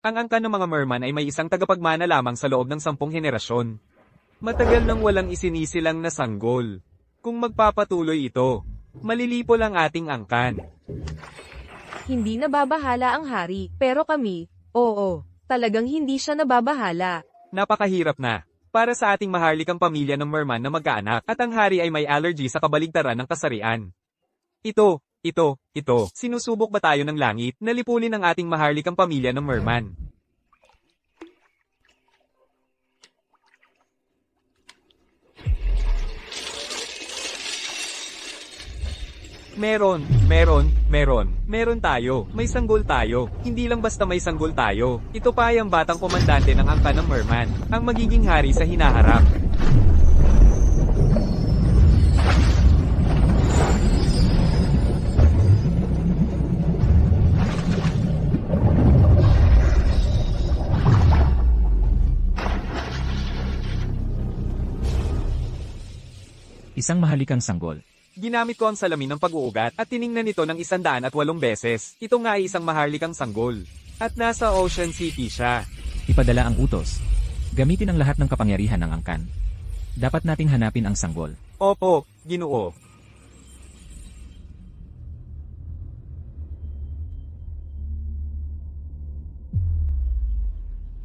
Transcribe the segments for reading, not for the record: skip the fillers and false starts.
Ang angkan ng mga merman ay may isang tagapagmana lamang sa loob ng 10 henerasyon. Matagal nang walang isinisilang na sanggol. Kung magpapatuloy ito, malilipo lang ating angkan. Hindi nababahala ang hari, pero kami, oo, talagang hindi siya nababahala. Napakahirap na. Para sa ating maharlikang pamilya ng merman na magkaanak at ang hari ay may allergy sa kabaligtaran ng kasarian. Ito. Sinusubok ba tayo ng langit na lipulin ang ating maharlikang pamilya ng merman? Meron tayo. May sanggol tayo. Hindi lang basta may sanggol tayo. Ito pa ay ang batang komandante ng angkan ng merman, ang magiging hari sa hinaharap. Isang mahalikang sanggol. Ginamit ko ang salamin ng pag-uugat at tiningnan ito ng 108 beses. Ito nga ay isang maharlikang sanggol. At nasa Ocean City siya. Ipadala ang utos. Gamitin ang lahat ng kapangyarihan ng angkan. Dapat nating hanapin ang sanggol. Opo, Ginoo.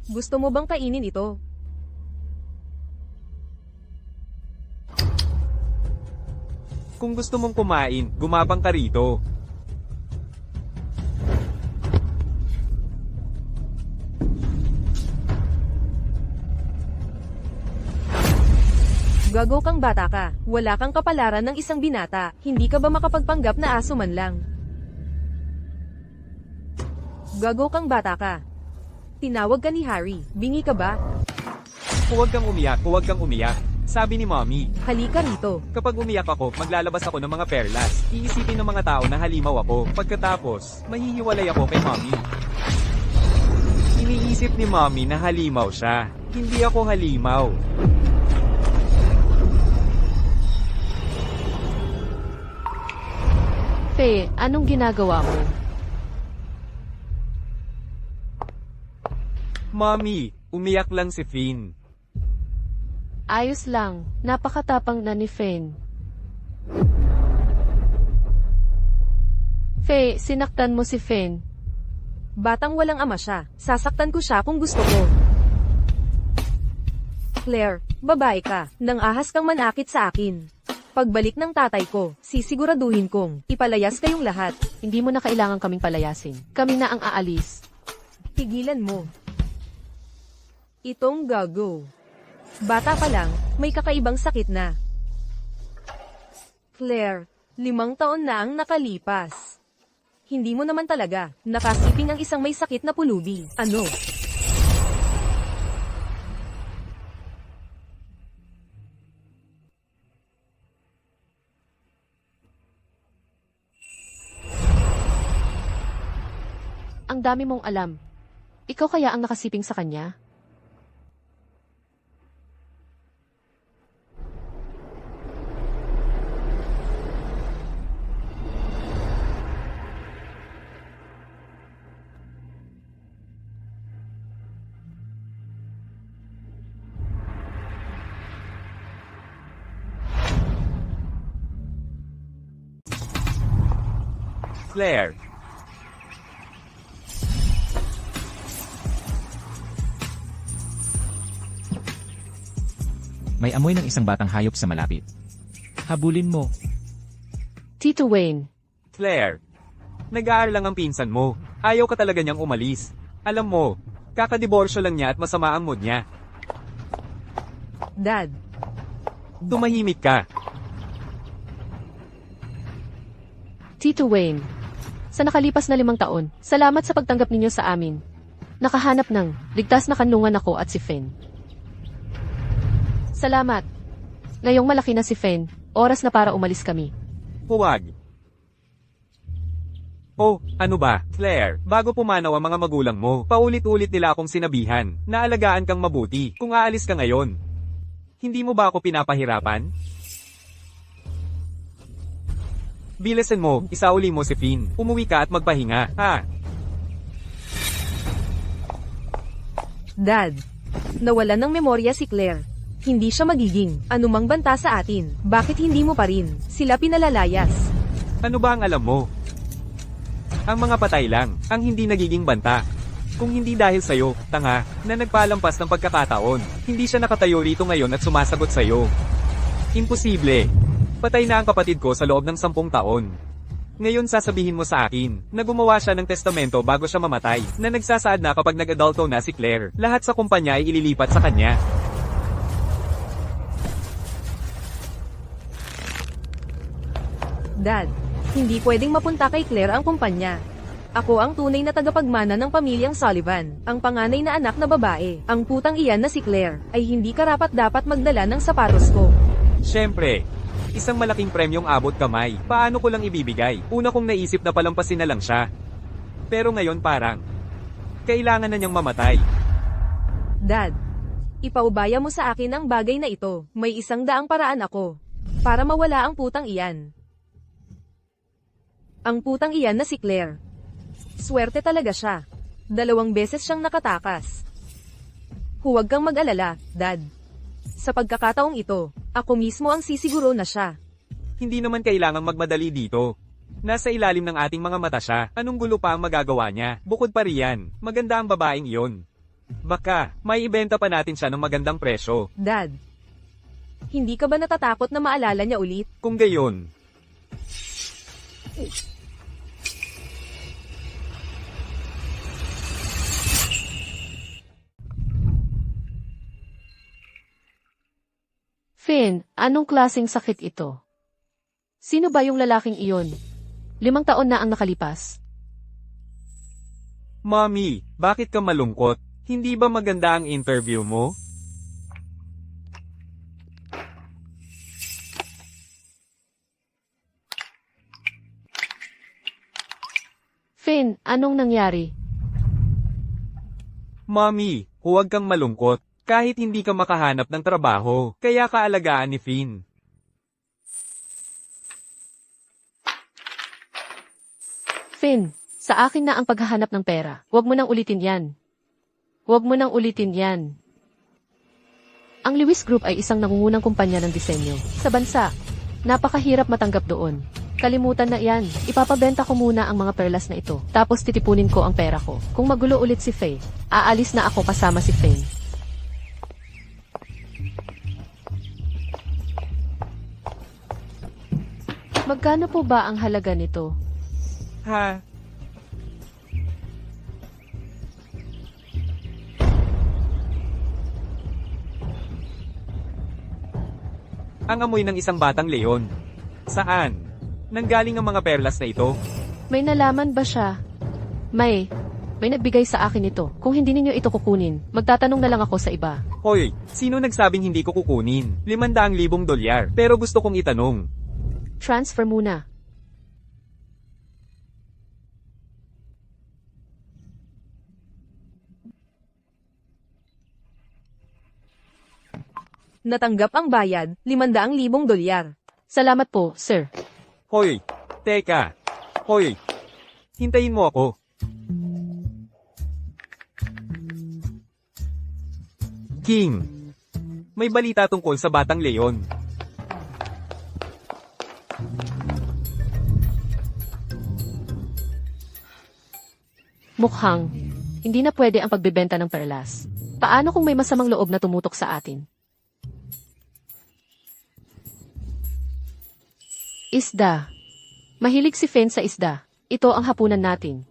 Gusto mo bang kainin ito? Kung gusto mong kumain, gumapang ka rito. Gago kang bata ka, wala kang kapalaran ng isang binata, hindi ka ba makapagpanggap na aso man lang? Gago kang bata ka. Tinawag ka ni Harry, bingi ka ba? Huwag kang umiyak. Sabi ni Mommy. Halika rito. Kapag umiyak ako, maglalabas ako ng mga perlas. Iisipin ng mga tao na halimaw ako. Pagkatapos, mahihiwalay ako kay Mommy. Iniisip ni Mommy na halimaw siya. Hindi ako halimaw. Faye, anong ginagawa mo? Mommy, umiyak lang si Finn. Ayos lang, napakatapang na ni Finn. Faye, sinaktan mo si Finn. Batang walang ama siya, sasaktan ko siya kung gusto ko. Claire, babae ka, nang ahas kang manakit sa akin. Pagbalik ng tatay ko, sisiguraduhin kong ipalayas kayong lahat. Hindi mo na kailangan kaming palayasin. Kami na ang aalis. Tigilan mo. Itong gago. Bata pa lang, may kakaibang sakit na. Claire, 5 taon na ang nakalipas. Hindi mo naman talaga nakasiping ang isang may sakit na pulubi. Ano? Ang dami mong alam. Ikaw kaya ang nakasiping sa kanya? Claire. May amoy ng isang batang hayop sa malapit. Habulin mo. Tito Wayne. Claire. Nag-aaral lang ang pinsan mo. Ayaw ka talaga niyang umalis. Alam mo, kakadiborsyo lang niya at masama ang mood niya. Dad, Tumahimik ka. Tito Wayne. Sa nakalipas na 5 taon, salamat sa pagtanggap ninyo sa amin. Nakahanap ng ligtas na kanlungan ako at si Finn. Salamat. Ngayong malaki na si Finn, oras na para umalis kami. Huwag. Oh, ano ba, Claire, bago pumanaw ang mga magulang mo, paulit-ulit nila akong sinabihan, na alagaan kang mabuti, kung aalis ka ngayon. Hindi mo ba ako pinapahirapan? Bilisan mo, isauli mo si Finn. Umuwi ka at magpahinga, ha? Dad, nawalan ng memorya si Claire. Hindi siya magiging anumang banta sa atin. Bakit hindi mo pa rin sila pinalalayas? Ano ba ang alam mo? Ang mga patay lang, ang hindi nagiging banta. Kung hindi dahil sa'yo, tanga, na nagpalampas ng pagkakataon, hindi siya nakatayo rito ngayon at sumasagot sa'yo. Imposible. Patay na ang kapatid ko sa loob ng 10 taon. Ngayon sasabihin mo sa akin, na gumawa siya ng testamento bago siya mamatay, na nagsasaad na kapag nag-adulto na si Claire, lahat sa kumpanya ay ililipat sa kanya. Dad, hindi pwedeng mapunta kay Claire ang kumpanya. Ako ang tunay na tagapagmana ng pamilyang Sullivan, ang panganay na anak na babae. Ang putang iyan na si Claire, ay hindi karapat-dapat magdala ng sapatos ko. Siyempre, isang malaking premyong abot kamay, paano ko lang ibibigay? Una kong naisip na palampasin na lang siya. Pero ngayon parang, kailangan na niyang mamatay. Dad, ipaubaya mo sa akin ang bagay na ito. May 100 paraan ako para mawala ang putang iyan. Ang putang iyan na si Claire. Swerte talaga siya. 2 beses siyang nakatakas. Huwag kang mag-alala, Dad. Sa pagkakataong ito, ako mismo ang sisiguro na siya. Hindi naman kailangang magmadali dito. Nasa ilalim ng ating mga mata siya, anong gulo pa ang magagawa niya? Bukod pa riyan, maganda ang babaeng iyon. Baka, may ibenta pa natin siya ng magandang presyo. Dad, hindi ka ba natatakot na maalala niya ulit? Kung gayon, Finn, anong klaseng sakit ito? Sino ba yung lalaking iyon? 5 taon na ang nakalipas. Mommy, bakit ka malungkot? Hindi ba maganda ang interview mo? Finn, anong nangyari? Mommy, huwag kang malungkot. Kahit hindi ka makahanap ng trabaho, kaya kaalagaan ni Finn. Finn, sa akin na ang paghahanap ng pera. Huwag mo nang ulitin yan. Huwag mo nang ulitin yan. Ang Lewis Group ay isang nangungunang kumpanya ng disenyo sa bansa. Napakahirap matanggap doon. Kalimutan na yan. Ipapabenta ko muna ang mga perlas na ito. Tapos titipunin ko ang pera ko. Kung magulo ulit si Faye, aalis na ako kasama si Faye. Magkano po ba ang halaga nito? Ha? Ang amoy ng isang batang leon. Saan? Nanggaling ang mga perlas na ito? May nalaman ba siya? May nagbigay sa akin ito. Kung hindi ninyo ito kukunin, magtatanong na lang ako sa iba. Hoy, sino nagsabing hindi ko kukunin? $500,000. Pero gusto kong itanong. Transfer muna. Natanggap ang bayad, $500,000. Salamat po, sir. Hoy, teka. Hoy, hintayin mo ako. King, may balita tungkol sa batang leon. Mukhang hindi na pwede ang pagbebenta ng perlas. Paano kung may masamang loob na tumutok sa atin? Isda. Mahilig si Finn sa isda. Ito ang hapunan natin.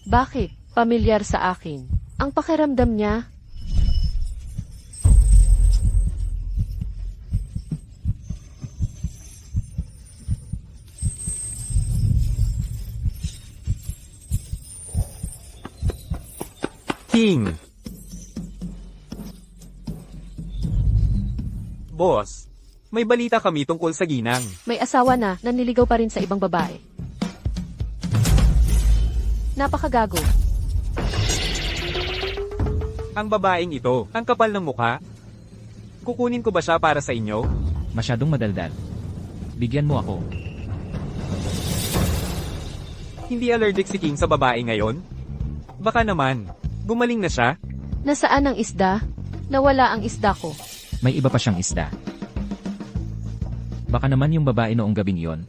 Bakit? Pamilyar sa akin. Ang pakiramdam niya. King. Boss, may balita kami tungkol sa ginang. May asawa na, nanliligaw pa rin sa ibang babae. Napakagago. Ang babaeng ito, ang kapal ng mukha. Kukunin ko ba siya para sa inyo? Masyadong madaldal. Bigyan mo ako. Hindi allergic si King sa babae ngayon? Baka naman. Gumaling na siya? Nasaan ang isda? Nawala ang isda ko. May iba pa siyang isda. Baka naman yung babae noong gabing yon.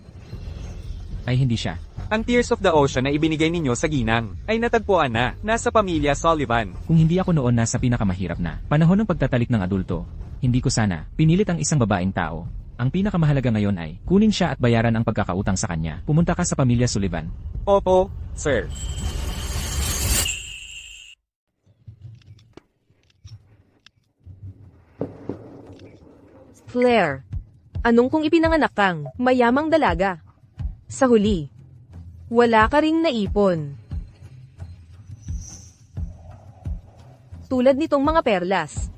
Ay hindi siya. Ang Tears of the Ocean na ibinigay ninyo sa ginang, ay natagpuan na, nasa pamilya Sullivan. Kung hindi ako noon nasa pinakamahirap na panahon ng pagtatalik ng adulto, hindi ko sana pinilit ang isang babaeng tao. Ang pinakamahalaga ngayon ay kunin siya at bayaran ang pagkakautang sa kanya. Pumunta ka sa pamilya Sullivan. Opo, sir. Claire, anong kung ipinanganak kang mayamang dalaga? Sa huli, wala ka ring naipon. Tulad nitong mga perlas.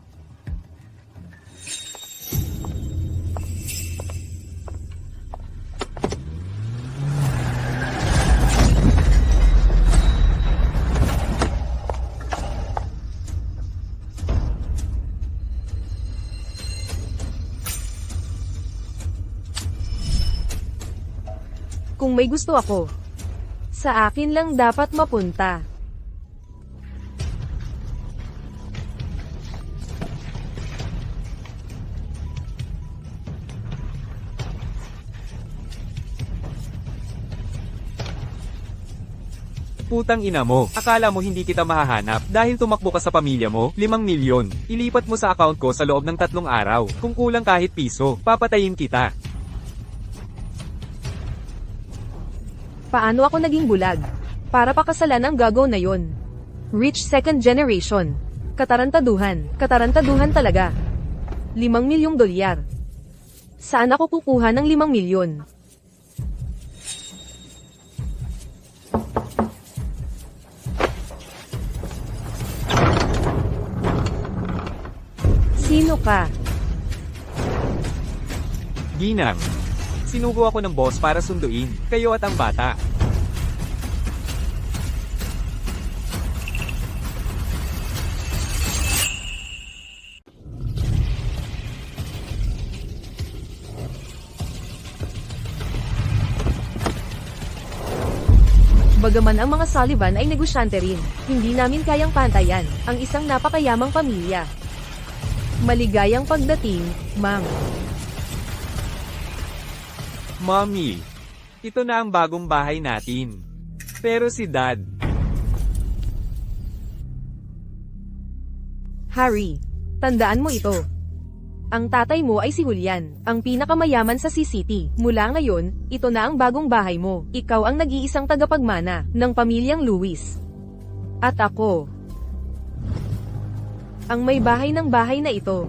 Kung may gusto ako, sa akin lang dapat mapunta. Putang ina mo, akala mo hindi kita mahahanap dahil tumakbo ka sa pamilya mo, 5 milyon. Ilipat mo sa account ko sa loob ng 3 araw. Kung kulang kahit piso, papatayin kita. Paano ako naging bulag? Para pakasalan ang gago na yon. Rich second generation. Katarantaduhan. Katarantaduhan talaga. 5 milyong dolyar. Saan ako kukuha ng 5 milyon? Sino ka? Ginang. Sinugo ako ng boss para sunduin, kayo at ang bata. Bagaman ang mga Sullivan ay negosyante rin, hindi namin kayang pantayan ang isang napakayamang pamilya. Maligayang pagdating, Ma'am. Mommy, ito na ang bagong bahay natin. Pero si Dad, Harry, tandaan mo ito. Ang tatay mo ay si Julian, ang pinakamayaman sa CCT. Mula ngayon, ito na ang bagong bahay mo. Ikaw ang nag-iisang tagapagmana ng pamilyang Lewis. At ako, ang may bahay ng bahay na ito.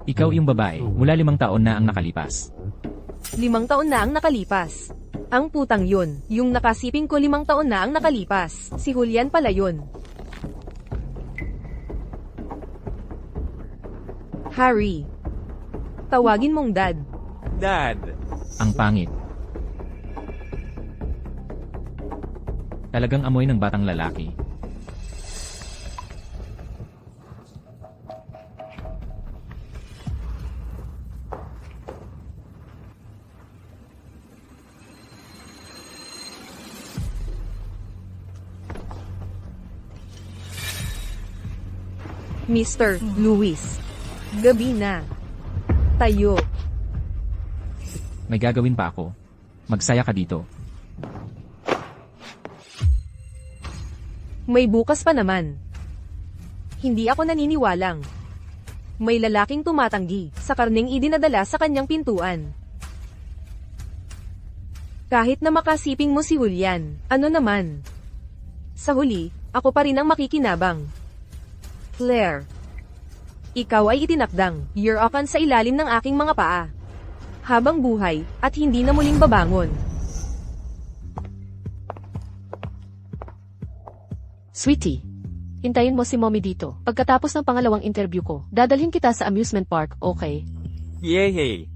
Ikaw yung babae, mula 5 taon na ang nakalipas. 5 taon na ang nakalipas. Ang putang yun, yung nakasiping ko 5 taon na ang nakalipas. Si Julian pala yun. Harry, tawagin mong Dad. Dad, Ang pangit. Talagang amoy ng batang lalaki. Mr. Lewis. Gabi na. Tayo. May gagawin pa ako. Magsaya ka dito. May bukas pa naman. Hindi ako naniniwalang. May lalaking tumatanggi sa karneng idinadala sa kanyang pintuan. Kahit na makasiping mo si Julian, ano naman? Sa huli, ako pa rin ang makikinabang. Claire. Ikaw ay itinakdang, yurakan sa ilalim ng aking mga paa. Habang buhay, at hindi na muling babangon. Sweetie, hintayin mo si mommy dito. Pagkatapos ng pangalawang interview ko, dadalhin kita sa amusement park, okay? Yehey!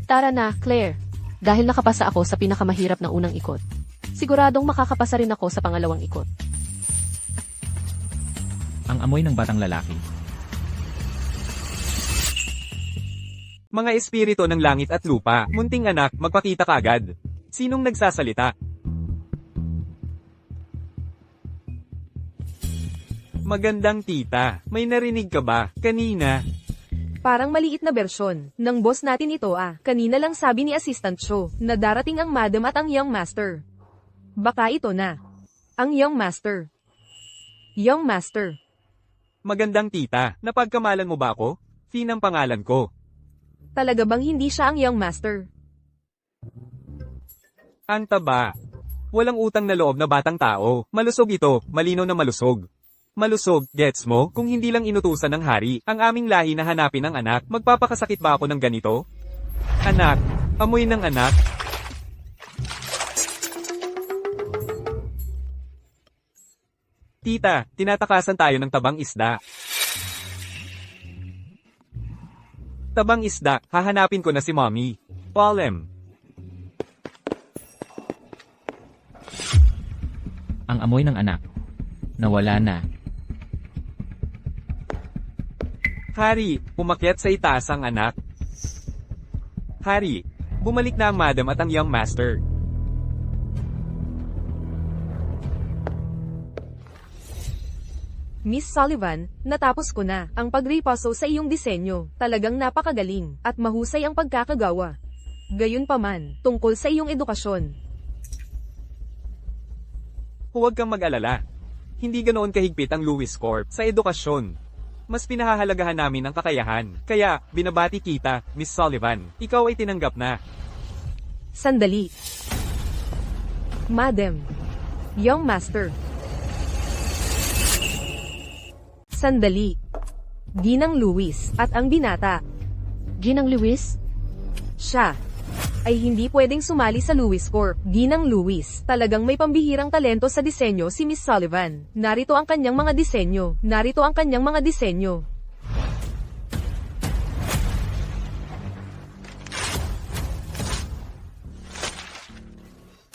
Tara na, Claire. Dahil nakapasa ako sa pinakamahirap na unang ikot. Siguradong makakapasa rin ako sa pangalawang ikot. Ang amoy ng batang lalaki. Mga espiritu ng langit at lupa, munting anak, magpakita ka agad. Sinong nagsasalita? Magandang tita, may narinig ka ba, kanina? Parang maliit na bersyon ng boss natin ito ah. Kanina lang sabi ni Assistant Cho na darating ang Madam at ang Young Master. Baka ito na. Ang Young Master. Young Master. Magandang tita, napagkamalan mo ba ako? Finn ang pangalan ko. Talaga bang hindi siya ang Young Master? Ang taba. Walang utang na loob na batang tao. Malusog ito, malinaw na malusog. Malusog, gets mo? Kung hindi lang inutusan ng hari, ang aming lahi na hanapin ang anak, magpapakasakit ba ako ng ganito? Anak, amoy ng anak. Tita, tinatakasan tayo ng tabang isda. Tabang isda, hahanapin ko na si mommy. Palem. Ang amoy ng anak. Nawala na. Hari, umakyat sa itaas ang anak. Hari, bumalik na ang Madam at ang Young Master. Miss Sullivan, natapos ko na ang pagripaso sa iyong disenyo. Talagang napakagaling at mahusay ang pagkakagawa. Gayunpaman, tungkol sa iyong edukasyon. Huwag kang mag-alala. Hindi ganoon kahigpit ang Lewis Corp sa edukasyon. Mas pinahahalagahan namin ang kakayahan. Kaya, binabati kita, Miss Sullivan. Ikaw ay tinanggap na. Sandali. Madam. Young Master. Sandali. Ginang Luis at ang binata. Ginang Luis? Siya ay hindi pwedeng sumali sa Lewis Corp. Ginang Luis, talagang may pambihirang talento sa disenyo si Miss Sullivan. Narito ang kanyang mga disenyo. Narito ang kanyang mga disenyo.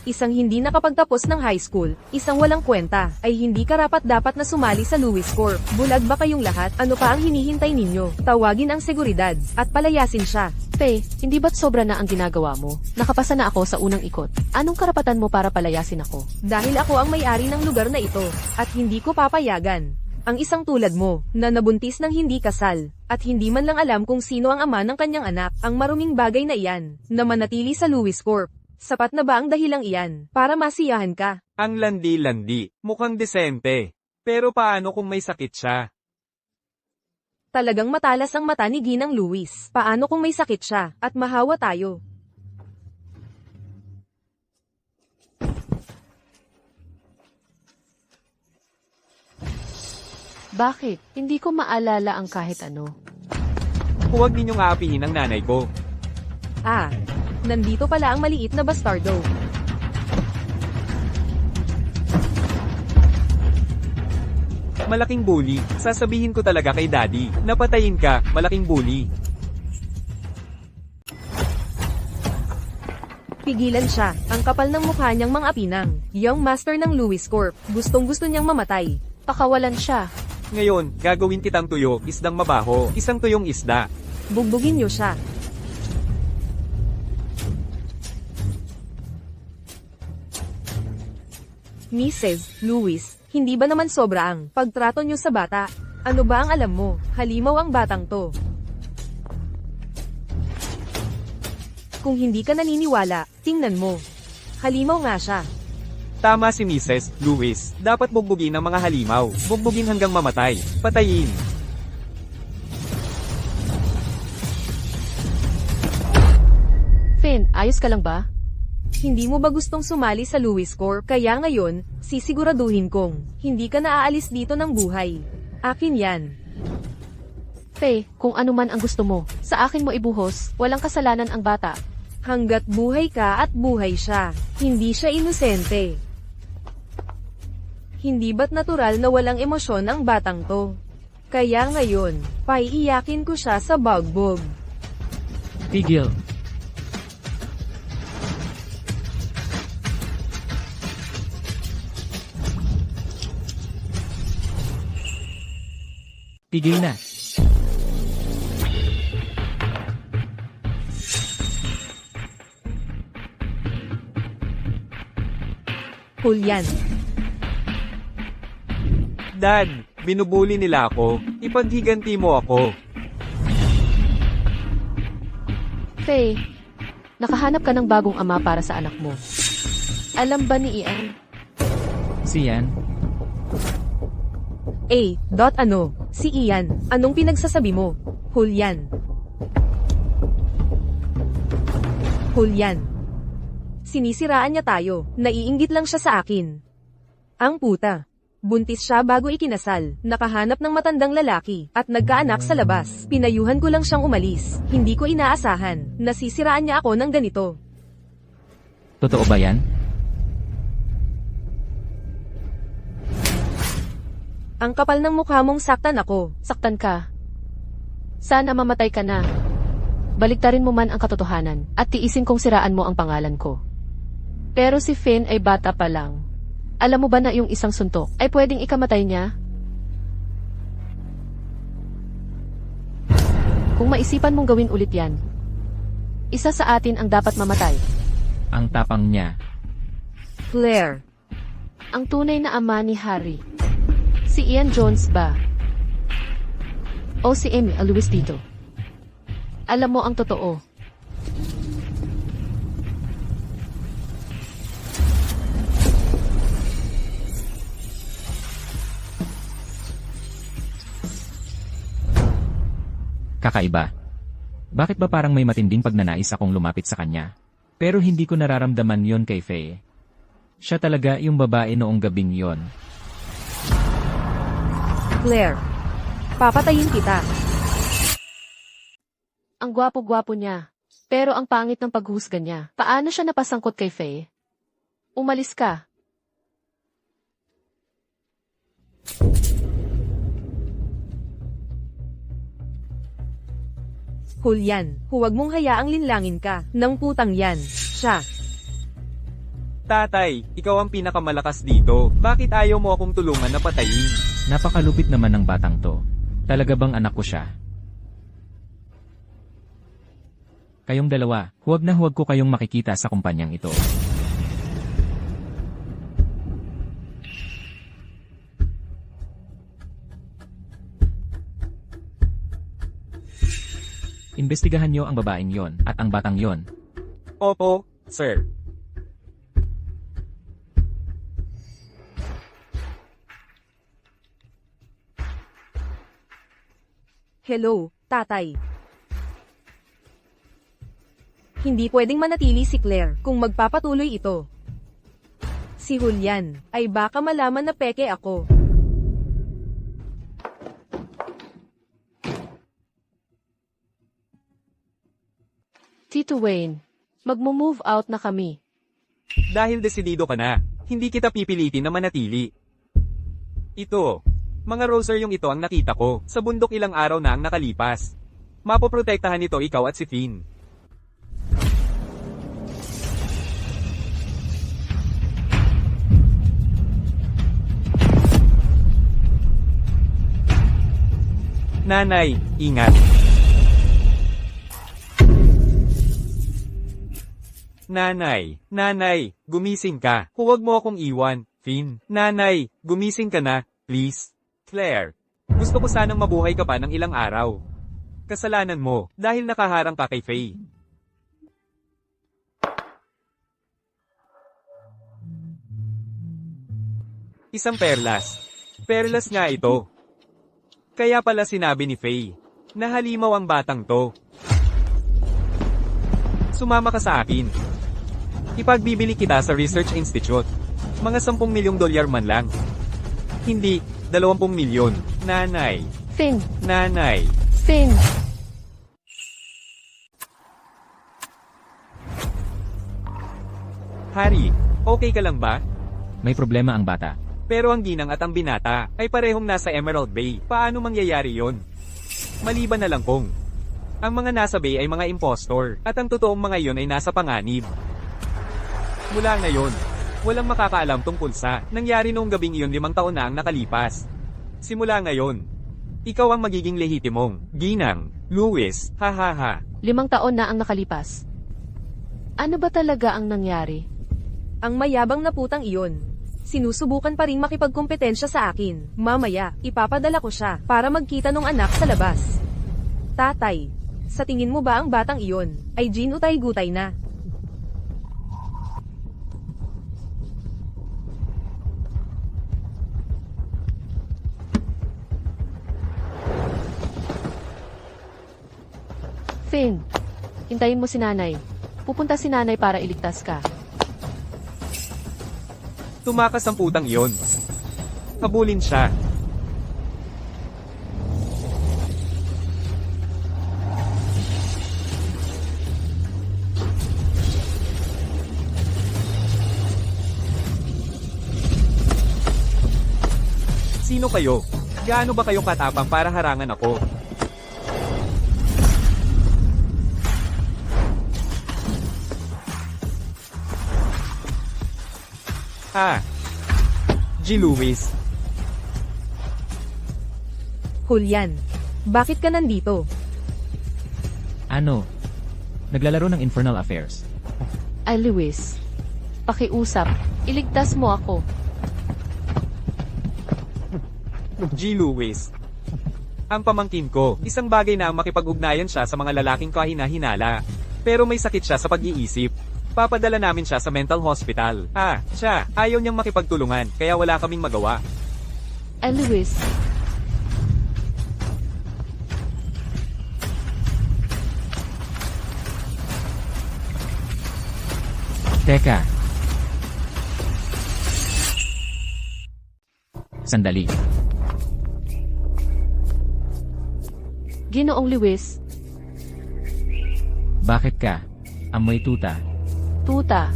Isang hindi nakapagtapos ng high school, isang walang kwenta, ay hindi karapat-dapat na sumali sa Lewis Corp. Bulag ba kayong lahat? Ano pa ang hinihintay ninyo? Tawagin ang seguridad, at palayasin siya. Faye, hindi ba't sobra na ang ginagawa mo? Nakapasa na ako sa unang ikot. Anong karapatan mo para palayasin ako? Dahil ako ang may-ari ng lugar na ito, at hindi ko papayagan. Ang isang tulad mo, na nabuntis ng hindi kasal, at hindi man lang alam kung sino ang ama ng kanyang anak, ang maruming bagay na iyan, na manatili sa Lewis Corp. Sapat na ba ang dahilang iyan, para masiyahan ka? Ang landi-landi, mukhang desente. Pero paano kung may sakit siya? Talagang matalas ang mata ni Ginang Luis. Paano kung may sakit siya, at mahawa tayo? Bakit? Hindi ko maalala ang kahit ano. Huwag ninyong aapihin ang nanay ko. Ah, nandito pala ang maliit na bastardo. Malaking bully, sasabihin ko talaga kay daddy, napatayin ka, malaking bully. Pigilan siya, ang kapal ng mukha niyang mang-apinang. Young Master ng Lewis Corp, gustong-gusto niyang mamatay. Pakawalan siya. Ngayon, gagawin kitang tuyo, isdang mabaho, isang tuyong isda. Bugbugin niyo siya. Mrs. Lewis, hindi ba naman sobra ang pagtrato niyo sa bata? Ano ba ang alam mo? Halimaw ang batang to. Kung hindi ka naniniwala, tingnan mo. Halimaw nga siya. Tama si Mrs. Lewis, dapat bugbugin ang mga halimaw, bugbugin hanggang mamatay, patayin. Finn, ayos ka lang ba? Hindi mo ba gustong sumali sa Lewis Corp? Kaya ngayon, sisiguraduhin kong hindi ka naaalis dito ng buhay. Akin yan. Faye, kung ano man ang gusto mo, sa akin mo ibuhos, walang kasalanan ang bata. Hanggat buhay ka at buhay siya, hindi siya inosente. Hindi ba't natural na walang emosyon ang batang to? Kaya ngayon, paiiyakin ko siya sa bagbog. Tigil. Tigil na. Julian, Dad, binubuli nila ako. Ipaghiganti mo ako. Faye, nakahanap ka ng bagong ama para sa anak mo. Alam ba ni Ian? Si Yan. Si Ian, anong pinagsasabi mo? Julian. Sinisiraan niya tayo, naiinggit lang siya sa akin. Ang puta. Buntis siya bago ikinasal, nakahanap ng matandang lalaki, at nagkaanak sa labas. Pinayuhan ko lang siyang umalis, hindi ko inaasahan, nasisiraan niya ako ng ganito. Totoo ba yan? Ang kapal ng mukha mong saktan ako. Saktan ka. Sana mamatay ka na. Baliktarin mo man ang katotohanan, at tiisin kong siraan mo ang pangalan ko. Pero si Finn ay bata pa lang. Alam mo ba na yung isang suntok ay pwedeng ikamatay niya? Kung maisipan mong gawin ulit yan, isa sa atin ang dapat mamatay. Ang tapang niya. Claire. Ang tunay na ama ni Harry. Si Ian Jones ba? O si Amy Lewis dito? Alam mo ang totoo. Kakaiba. Bakit ba parang may matinding pagnanais akong lumapit sa kanya? Pero hindi ko nararamdaman yon kay Faye. Siya talaga yung babae noong gabing yon. Claire. Papatayin kita. Ang gwapo-gwapo niya. Pero ang pangit ng paghusga niya. Paano siya napasangkot kay Faye? Umalis ka. Julian, huwag mong hayaang linlangin ka, ng putang yan. Siya. Tatay, ikaw ang pinakamalakas dito. Bakit ayaw mo akong tulungan na patayin? Napakalupit naman ng batang to. Talaga bang anak ko siya? Kayong dalawa, huwag na huwag ko kayong makikita sa kumpanyang ito. Imbestigahan niyo ang babaeng yon at ang batang yon. Opo, sir. Hello, tatay. Hindi pwedeng manatili si Claire kung magpapatuloy ito. Si Julian ay baka malaman na peke ako. Tito Wayne, magmo-move out na kami. Dahil desidido ka na, hindi kita pipilitin na manatili. Ito. Mga rosaryong ito ang nakita ko, sa bundok ilang araw na ang nakalipas. Mapoprotektahan ito ikaw at si Finn. Nanay, ingat. Nanay, gumising ka. Huwag mo akong iwan, Finn. Nanay, gumising ka na, please. Claire, gusto ko sanang mabuhay ka pa ng ilang araw. Kasalanan mo, dahil nakaharang ka kay Faye. Isang perlas. Perlas nga ito. Kaya pala sinabi ni Faye, na halimaw ang batang to. Sumama ka sa akin. Ipagbibili kita sa Research Institute. Mga 10 milyong dolyar man lang. Hindi, 20 milyon. Nanay. Finn, Nanay. Finn. Harry, okay ka lang ba? May problema ang bata. Pero ang ginang at ang binata ay parehong nasa Emerald Bay. Paano mangyayari yon? Maliban na lang kung ang mga nasa bay ay mga impostor at ang totoong mga iyon ay nasa panganib. Mula ngayon, walang makakaalam tungkol sa nangyari noong gabing iyon 5 taon na ang nakalipas. Simula ngayon, ikaw ang magiging lehitimong ginang, Luis, hahaha. 5 taon na ang nakalipas. Ano ba talaga ang nangyari? Ang mayabang na putang iyon. Sinusubukan pa ring makipagkompetensya sa akin. Mamaya, ipapadala ko siya para magkita ng anak sa labas. Tatay, sa tingin mo ba ang batang iyon ay Jean Utay-Gutay na? Finn, hintayin mo si nanay. Pupunta si nanay para iligtas ka. Tumakas ang putang iyon. Habulin siya. Sino kayo? Gaano ba kayo katapang para harangan ako? G. Lewis. Julian, bakit ka nandito? Ano? Naglalaro ng Infernal Affairs. Ay, Luis. Pakiusap. Iligtas mo ako. G. Lewis. Ang pamangkin ko, isang bagay na ang makipag-ugnayan siya sa mga lalaking kahina-hinala. Pero may sakit siya sa pag-iisip. Papadala namin siya sa mental hospital. Siya, ayaw niyang makipagtulungan, kaya wala kaming magawa. Ay, Luis. Teka. Sandali. Ginoong Luis, Bakit ka? Amoy tuta. tuta.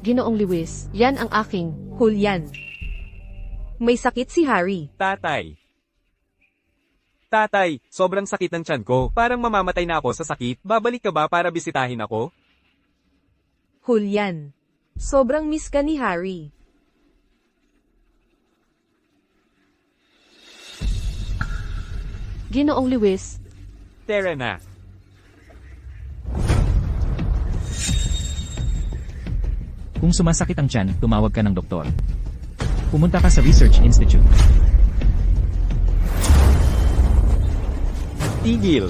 Ginoong Luis, yan ang aking. Julian. May sakit si Harry. Tatay. Tatay, sobrang sakit ng tiyan ko. Parang mamamatay na ako sa sakit. Babalik ka ba para bisitahin ako? Julian. Sobrang miss ka ni Harry. Ginoong Luis, Tara na. Kung sumasakit ang tiyan, tumawag ka ng doktor. Pumunta ka sa Research Institute. Tigil.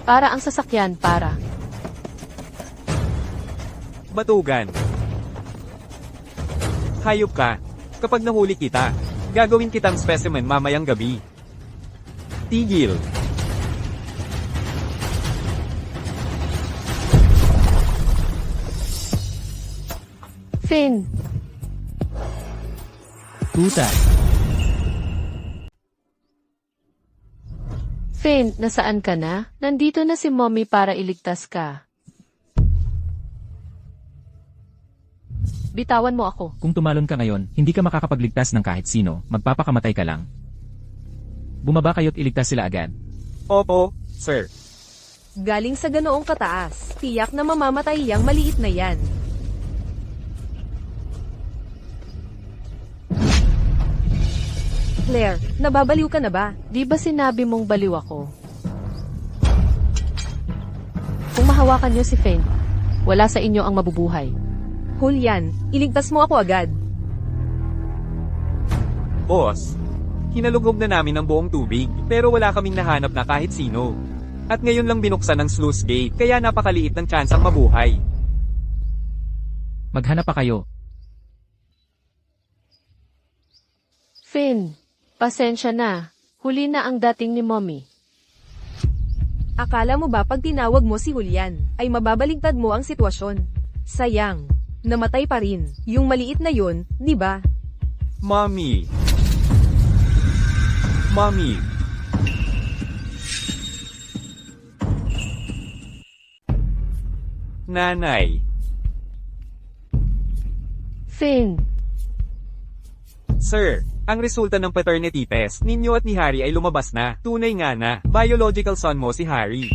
para ang sasakyan para. Batugan. Hayop ka. Kapag nahuli kita, gagawin kitang specimen mamayang gabi. Tigil. Finn, Tuta. Finn, nasaan ka na? Nandito na si Mommy para iligtas ka. Bitawan mo ako. Kung tumalon ka ngayon, hindi ka makakapagligtas ng kahit sino, magpapakamatay ka lang. Bumaba kayo't iligtas sila agad. Opo, sir. Galing sa ganoong kataas, tiyak na mamamatay yang maliit na yan. Claire, nababaliw ka na ba? Di ba sinabi mong baliw ako? Kung mahawakan niyo si Finn, wala sa inyo ang mabubuhay. Julian, iligtas mo ako agad. Boss, hinalugog na namin ang buong tubig, pero wala kaming nahanap na kahit sino. At ngayon lang binuksan ng sluice gate, kaya napakaliit ng tsansang mabuhay. Maghanap pa kayo. Finn, pasensya na. Huli na ang dating ni Mommy. Akala mo ba pag tinawag mo si Julian, ay mababaligtad mo ang sitwasyon? Sayang. Namatay pa rin. Yung maliit na yun, di ba? Mommy. Mommy. Nanay. Finn, Sir, ang resulta ng paternity test ninyo at ni Harry ay lumabas na. Tunay nga na, biological son mo si Harry.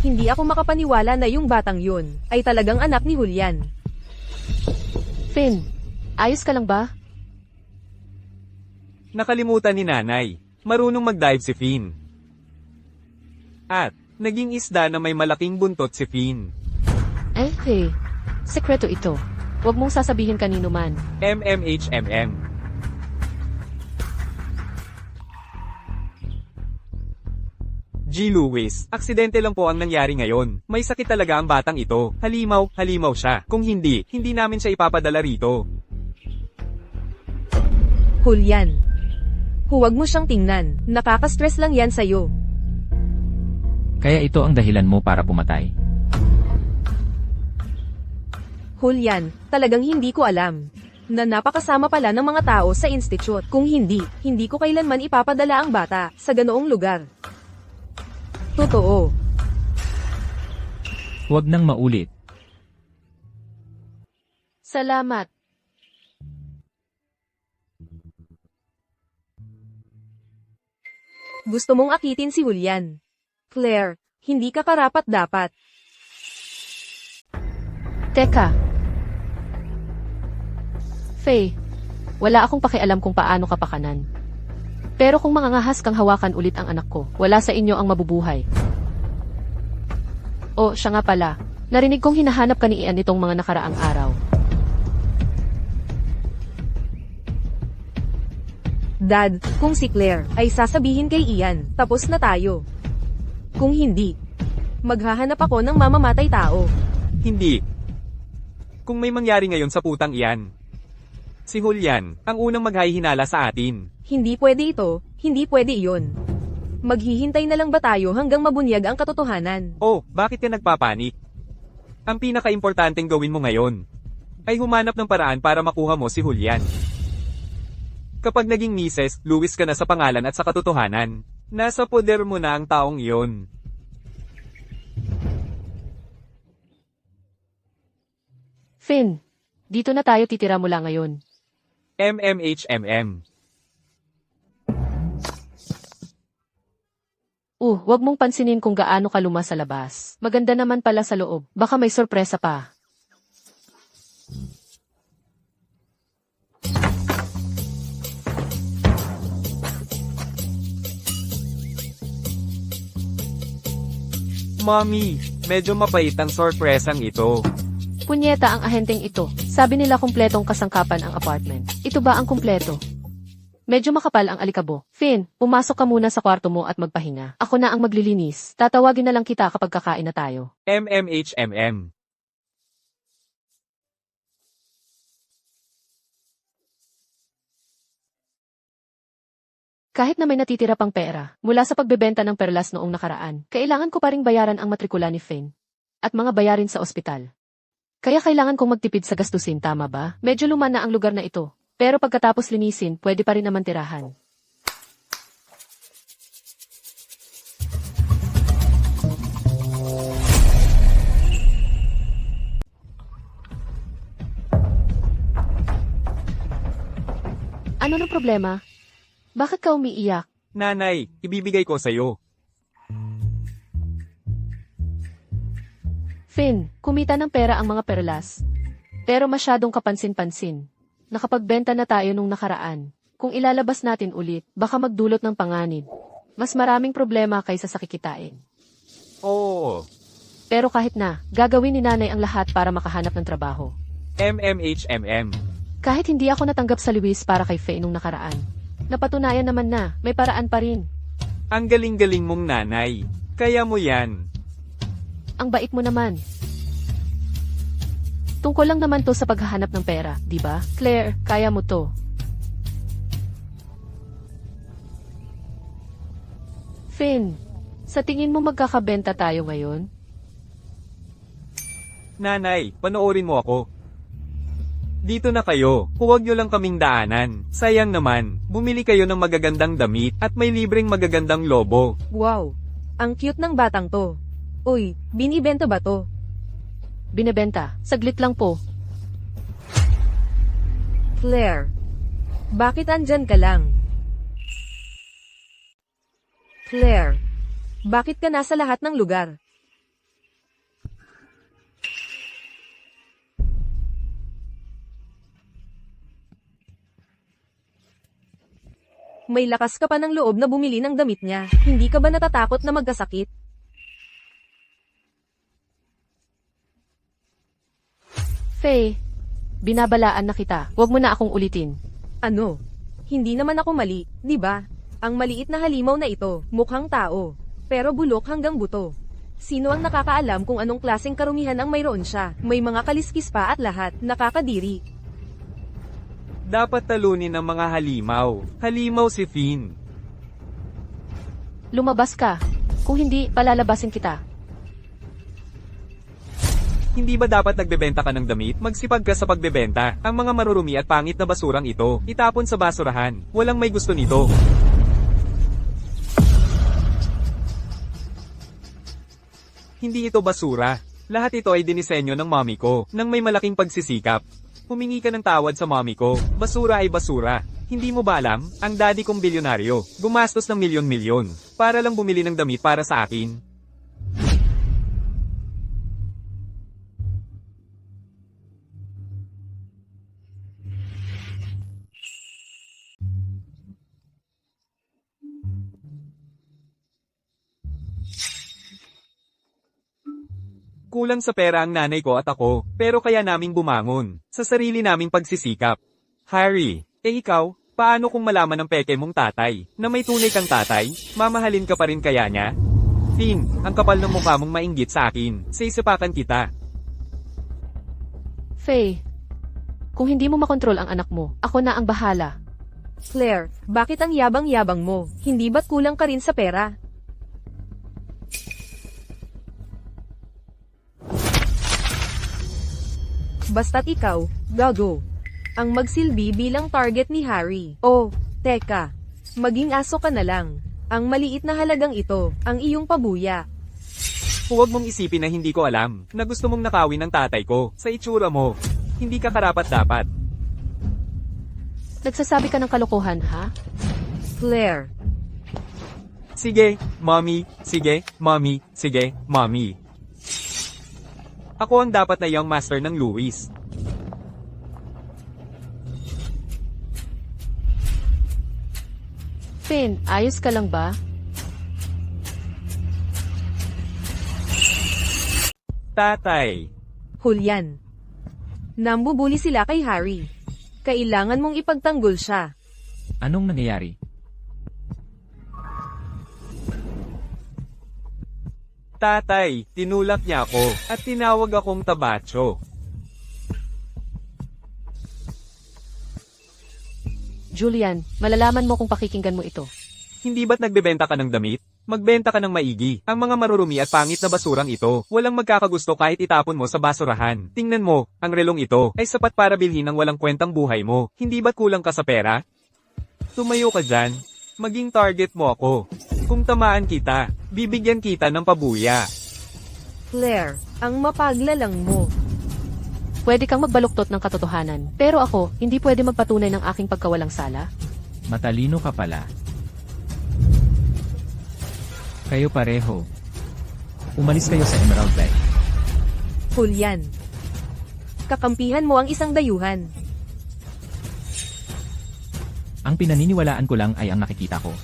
Hindi ako makapaniwala na yung batang yun ay talagang anak ni Julian. Finn, ayos ka lang ba? Nakalimutan ni nanay. Marunong mag-dive si Finn. At, naging isda na may malaking buntot si Finn. Hey, sekreto ito. Huwag mong sasabihin kanino man. MMHMM. G. Lewis, aksidente lang po ang nangyari ngayon. May sakit talaga ang batang ito. Halimaw siya. Kung hindi namin siya ipapadala rito. Julian. Huwag mo siyang tingnan. Nakaka-stress lang yan sa'yo. Kaya ito ang dahilan mo para pumatay. Julian, talagang hindi ko alam na napakasama pala ng mga tao sa institute. Kung hindi ko kailanman ipapadala ang bata sa ganoong lugar. Totoo. Huwag nang maulit. Salamat. Gusto mong akitin si Julian. Claire, hindi ka karapat-dapat. Teka. Faye, wala akong pakialam kung paano ka pakanan. Pero kung mangangahas kang hawakan ulit ang anak ko, wala sa inyo ang mabubuhay. O, siya nga pala. Narinig kong hinahanap ka ni Ian itong mga nakaraang araw. Dad, kung si Claire ay sasabihin kay Ian, tapos na tayo. Kung hindi, maghahanap ako ng mamamatay tao. Hindi. Kung may mangyari ngayon sa putang iyan. Si Julian, ang unang maghahihinala sa atin. Hindi pwede ito, hindi pwede iyon. Maghihintay na lang ba tayo hanggang mabunyag ang katotohanan? Oh, bakit ka nagpapanik? Ang pinaka-importanteng gawin mo ngayon ay humanap ng paraan para makuha mo si Julian. Kapag naging Mrs. Lewis ka na sa pangalan at sa katotohanan, nasa poder mo na ang taong iyon. Finn, dito na tayo titira mula ngayon. MMHMM. Wag mong pansinin kung gaano ka luma sa labas. Maganda naman pala sa loob. Baka may sorpresa pa. Mommy, medyo mapait ang sorpresang ito. Punyeta ang ahenteng ito. Sabi nila kumpletong kasangkapan ang apartment. Ito ba ang kumpleto? Medyo makapal ang alikabo. Finn, pumasok ka muna sa kwarto mo at magpahinga. Ako na ang maglilinis. Tatawagin na lang kita kapag kakain na tayo. MMHMM. Kahit na may natitira pang pera, mula sa pagbebenta ng perlas noong nakaraan, kailangan ko pa ring bayaran ang matrikula ni Finn. At mga bayarin sa ospital. Kaya kailangan kong magtipid sa gastusin, tama ba? Medyo luma na ang lugar na ito. Pero pagkatapos linisin, pwede pa rin naman tirahan. Ano ng problema? Bakit ka umiiyak? Nanay, ibibigay ko sa'yo. Finn, kumita ng pera ang mga perlas. Pero masyadong kapansin-pansin. Nakapagbenta na tayo nung nakaraan. Kung ilalabas natin ulit, baka magdulot ng panganib. Mas maraming problema kaysa sa kikitain. Oo. Pero kahit na, gagawin ni nanay ang lahat para makahanap ng trabaho. MMHMM. Kahit hindi ako natanggap sa Luis para kay Faye nung nakaraan. Napatunayan naman na, may paraan pa rin. Ang galing-galing mong nanay. Kaya mo yan. Ang bait mo naman. Tungkol lang naman to sa paghahanap ng pera, di ba? Claire, kaya mo to. Finn, sa tingin mo magkakabenta tayo ngayon? Nanay, panoorin mo ako. Dito na kayo, huwag nyo lang kaming daanan. Sayang naman, bumili kayo ng magagandang damit at may libreng magagandang lobo. Wow, ang cute ng batang to. Uy, binibenta ba to? Binebenta. Saglit lang po. Claire, bakit andyan ka lang? Claire, bakit ka nasa lahat ng lugar? May lakas ka pa ng loob na bumili ng damit niya. Hindi ka ba natatakot na magkasakit? Faye, binabalaan na kita. Huwag mo na akong ulitin. Ano? Hindi naman ako mali, di ba? Ang maliit na halimaw na ito, mukhang tao. Pero bulok hanggang buto. Sino ang nakakaalam kung anong klaseng karumihan ang mayroon siya? May mga kaliskis pa at lahat, nakakadiri. Dapat talunin ng mga halimaw. Halimaw si Finn. Lumabas ka. Kung hindi, palalabasin kita. Hindi ba dapat nagbebenta ka ng damit? Magsipag ka sa pagbebenta. Ang mga marurumi at pangit na basurang ito, itapon sa basurahan. Walang may gusto nito. Hindi ito basura. Lahat ito ay dinisenyo ng mommy ko, nang may malaking pagsisikap. Humingi ka ng tawad sa mommy ko. Basura ay basura. Hindi mo ba alam? Ang daddy kong bilyonaryo. Gumastos ng milyon-milyon. Para lang bumili ng damit para sa akin. Kulang sa pera ang nanay ko at ako, pero kaya naming bumangon, sa sarili naming pagsisikap. Harry, ikaw, paano kung malaman ng peke mong tatay, na may tunay kang tatay, mamahalin ka pa rin kaya niya? Finn, ang kapal ng mukha mong mainggit sa akin, sisipakan kita. Faye, kung hindi mo makontrol ang anak mo, ako na ang bahala. Claire, bakit ang yabang-yabang mo? Hindi ba't kulang ka rin sa pera? Basta't ikaw, gago. Ang magsilbi bilang target ni Harry. Oh, teka. Maging aso ka na lang. Ang maliit na halagang ito, ang iyong pabuya. Huwag mong isipin na hindi ko alam, na gusto mong nakawin ng tatay ko, sa itsura mo. Hindi ka karapat-dapat. Nagsasabi ka ng kalokohan, ha? Claire, Sige, mommy, sige, mommy, sige, mommy. Ako ang dapat na young master ng Louis. Finn, ayos ka lang ba? Tatay. Julian. Nambubuli sila kay Harry. Kailangan mong ipagtanggol siya. Anong nangyayari? Tatay, tinulak niya ako, at tinawag akong tabacho. Julian, malalaman mo kung pakikinggan mo ito. Hindi ba't nagbebenta ka ng damit? Magbenta ka ng maigi. Ang mga marurumi at pangit na basurang ito, walang magkakagusto kahit itapon mo sa basurahan. Tingnan mo, ang relong ito, ay sapat para bilhin ng walang kwentang buhay mo. Hindi ba't kulang ka sa pera? Tumayo ka dyan. Maging target mo ako. Kung tamaan kita, bibigyan kita ng pabuya. Claire, ang mapaglalang mo. Pwede kang magbaluktot ng katotohanan, pero ako, hindi pwede magpatunay ng aking pagkawalang sala. Matalino ka pala. Kayo pareho. Umalis kayo sa Emerald Light. Julian. Kakampihan mo ang isang dayuhan. Ang pinaniniwalaan ko lang ay ang nakikita ko.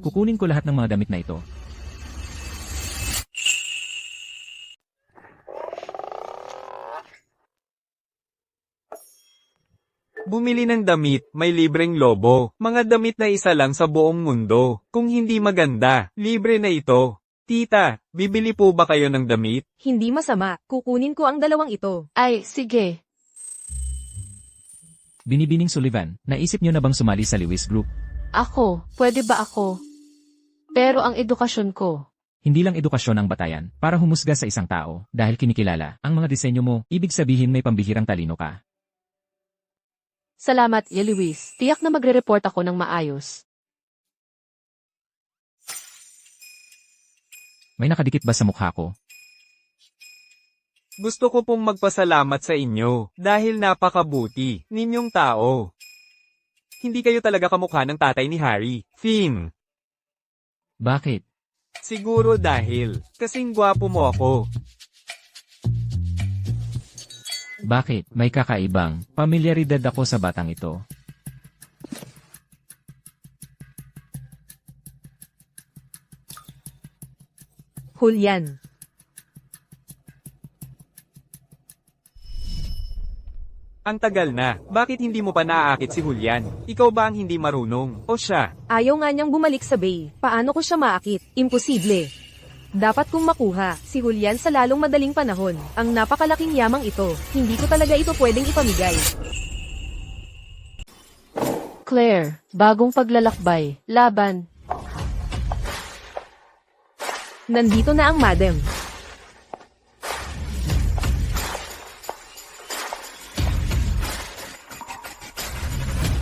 Kukunin ko lahat ng mga damit na ito. Bumili ng damit, may libreng lobo. Mga damit na isa lang sa buong mundo. Kung hindi maganda, libre na ito. Tita, bibili po ba kayo ng damit? Hindi masama, kukunin ko ang dalawang ito. Ay, sige. Binibining Sullivan, naisip niyo na bang sumali sa Lewis Group? Ako, pwede ba ako? Pero ang edukasyon ko. Hindi lang edukasyon ang batayan para humusga sa isang tao dahil kinikilala ang mga disenyo mo, ibig sabihin may pambihirang talino ka. Salamat, Luis. Tiyak na magre-report ako ng maayos. May nakadikit ba sa mukha ko? Gusto ko pong magpasalamat sa inyo dahil napakabuti ninyong tao. Hindi kayo talaga kamukha ng tatay ni Harry, Finn. Bakit? Siguro dahil kasing gwapo mo ako. Bakit? May kakaibang pamilyaridad ako sa batang ito. Julian. Ang tagal na, bakit hindi mo pa naaakit si Julian? Ikaw ba ang hindi marunong? O siya? Ayaw nga niyang bumalik sa bay. Paano ko siya maakit? Imposible. Dapat kong makuha si Julian sa lalong madaling panahon. Ang napakalaking yamang ito. Hindi ko talaga ito pwedeng ipamigay. Claire, bagong paglalakbay. Laban. Nandito na ang madam.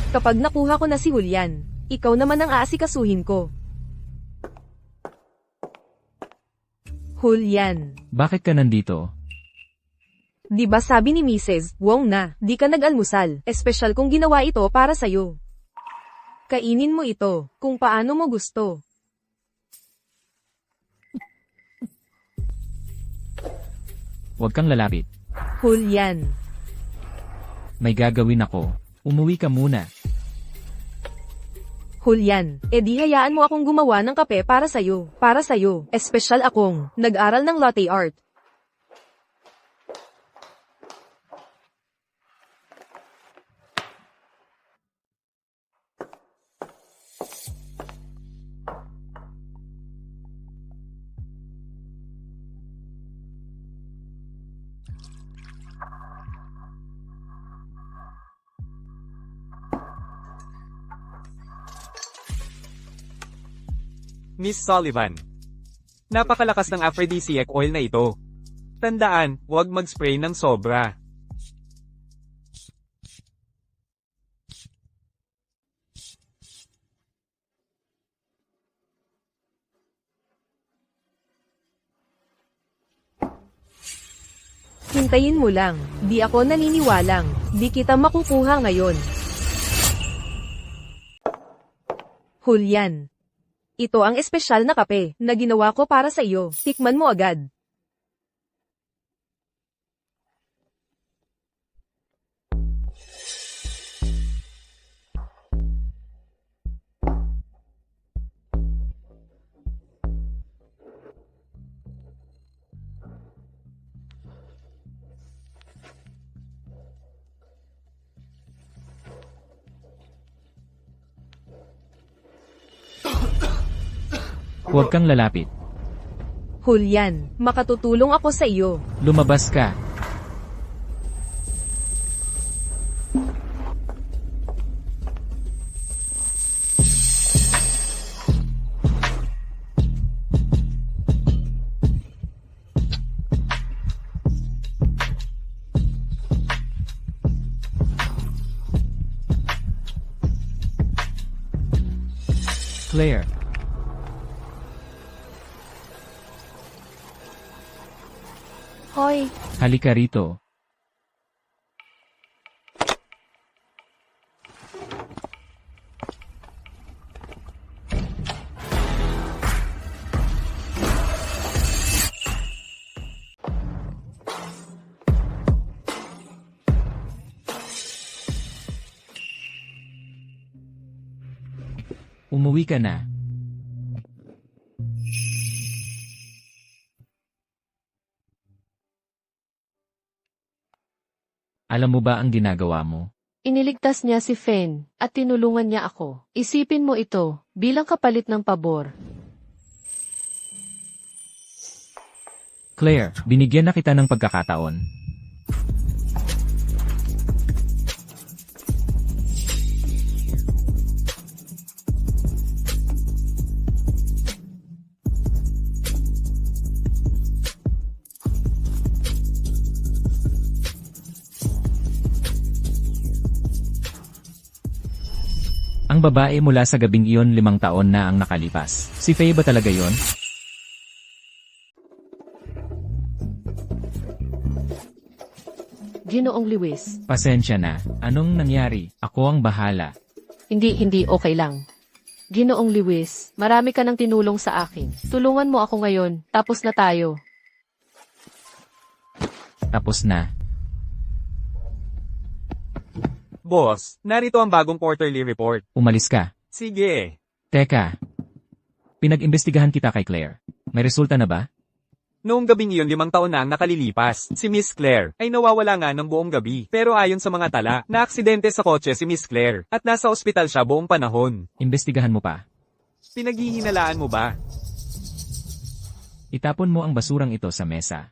Kapag nakuha ko na si Julian, ikaw naman ang aasikasuhin ko. Julian. Bakit ka nandito? Di ba sabi ni Mrs. Wong na, di ka nag-almusal, espesyal kung ginawa ito para sa'yo. Kainin mo ito, kung paano mo gusto. Huwag kang lalapit. Julian. May gagawin ako. Umuwi ka muna. Julian, edi hayaan mo akong gumawa ng kape para sa'yo. Para sa'yo, espesyal akong nag-aral ng latte art. Miss Sullivan. Napakalakas ng aphrodisiac oil na ito. Tandaan, huwag mag-spray ng sobra. Hintayin mo lang, di ako naniniwalang, di kita makukuha ngayon. Julian. Ito ang espesyal na kape na ginawa ko para sa iyo. Tikman mo agad. Huwag kang lalapit. Julian, makatutulong ako sa iyo. Lumabas ka. Claire. Hoy, Halika rito. Umuwi ka na. Alam mo ba ang ginagawa mo? iniligtas niya si Fen, at tinulungan niya ako. Isipin mo ito, bilang kapalit ng pabor. Claire, binigyan na kita ng pagkakataon. Ang babae mula sa gabing iyon 5 taon na ang nakalipas. Si Faye ba talaga yon? Ginoong Lewis. Pasensya na. Anong nangyari? Ako ang bahala. Hindi okay lang. Ginoong Lewis, marami ka nang tinulong sa akin. Tulungan mo ako ngayon, tapos na tayo. Tapos na. Boss, narito ang bagong quarterly report. Umalis ka. Sige. Teka. Pinag-imbestigahan kita kay Claire. May resulta na ba? Noong gabing iyon 5 taon na ang nakalilipas, si Miss Claire ay nawawala nga ng buong gabi. Pero ayon sa mga tala, naaksidente sa kotse si Miss Claire at nasa ospital siya buong panahon. Imbestigahan mo pa. Pinaghihinalaan mo ba? Itapon mo ang basurang ito sa mesa.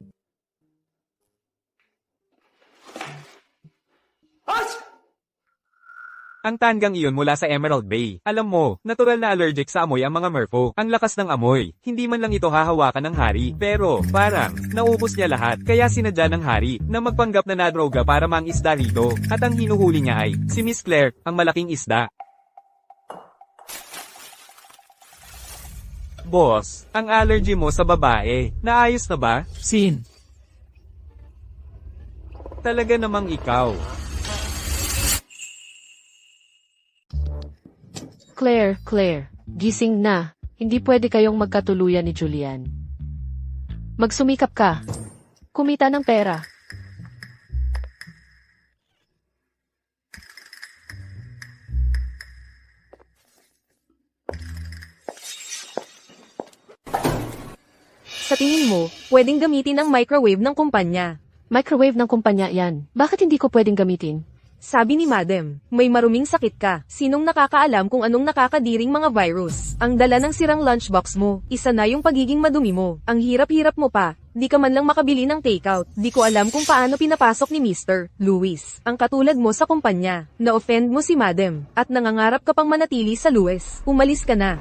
Ang tanggang iyon mula sa Emerald Bay. Alam mo, natural na allergic sa amoy ang mga merfolk. Ang lakas ng amoy. Hindi man lang ito hahawakan ng hari. Pero, parang, naubos niya lahat. Kaya sinadya ng hari na magpanggap na nadroga para mangisda rito. At ang hinuhuli niya ay, si Miss Claire, ang malaking isda. Boss, ang allergy mo sa babae, naayos na ba? Sin! Talaga namang ikaw. Claire, gising na. Hindi pwede kayong magkatuluyan ni Julian. Magsumikap ka. Kumita ng pera. Sa tingin mo, pwedeng gamitin ang microwave ng kumpanya. Microwave ng kumpanya yan. Bakit hindi ko pwedeng gamitin? Sabi ni Madam, may maruming sakit ka. Sinong nakakaalam kung anong nakakadiring mga virus? Ang dala ng sirang lunchbox mo, isa na yung pagiging madumi mo. Ang hirap-hirap mo pa, di ka man lang makabili ng takeout. Di ko alam kung paano pinapasok ni Mr. Lewis ang katulad mo sa kumpanya. Na-offend mo si Madam, at nangangarap ka pang manatili sa Lewis. Umalis ka na.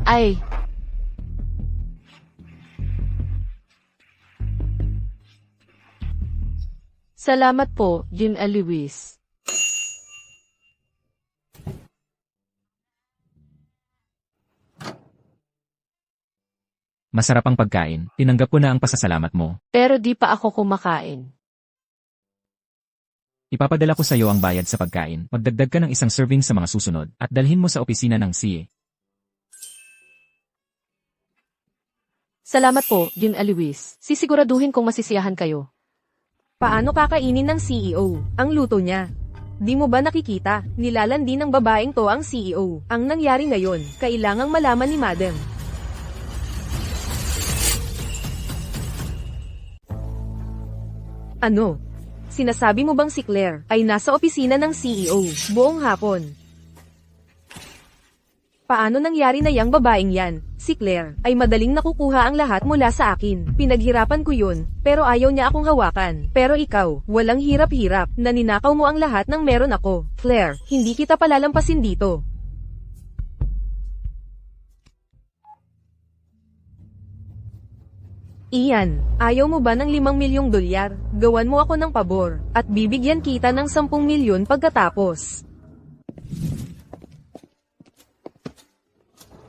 Ay, salamat po, Jim Lewis. Masarap ang pagkain. Tinanggap ko na ang pasasalamat mo. Pero di pa ako kumakain. Ipapadala ko sa iyo ang bayad sa pagkain. Magdagdag ka ng 1 serving sa mga susunod at dalhin mo sa opisina ng CA. Salamat po, Jim Lewis. Sisiguraduhin kong masisiyahan kayo. Paano kakainin ng CEO ang luto niya? Di mo ba nakikita, nilalandi ng babaeng to ang CEO. Ang nangyari ngayon, kailangang malaman ni Madam. Ano? Sinasabi mo bang si Claire ay nasa opisina ng CEO buong hapon? Paano nangyari na yang babaeng yan? Si Claire ay madaling nakukuha ang lahat mula sa akin. Pinaghirapan ko yun, pero ayaw niya akong hawakan. Pero ikaw, walang hirap-hirap, na ninakaw mo ang lahat ng meron ako. Claire, hindi kita palalampasin dito. Iyan, ayaw mo ba ng 5 milyong dolyar? Gawan mo ako ng pabor, at bibigyan kita ng 10 milyon pagkatapos.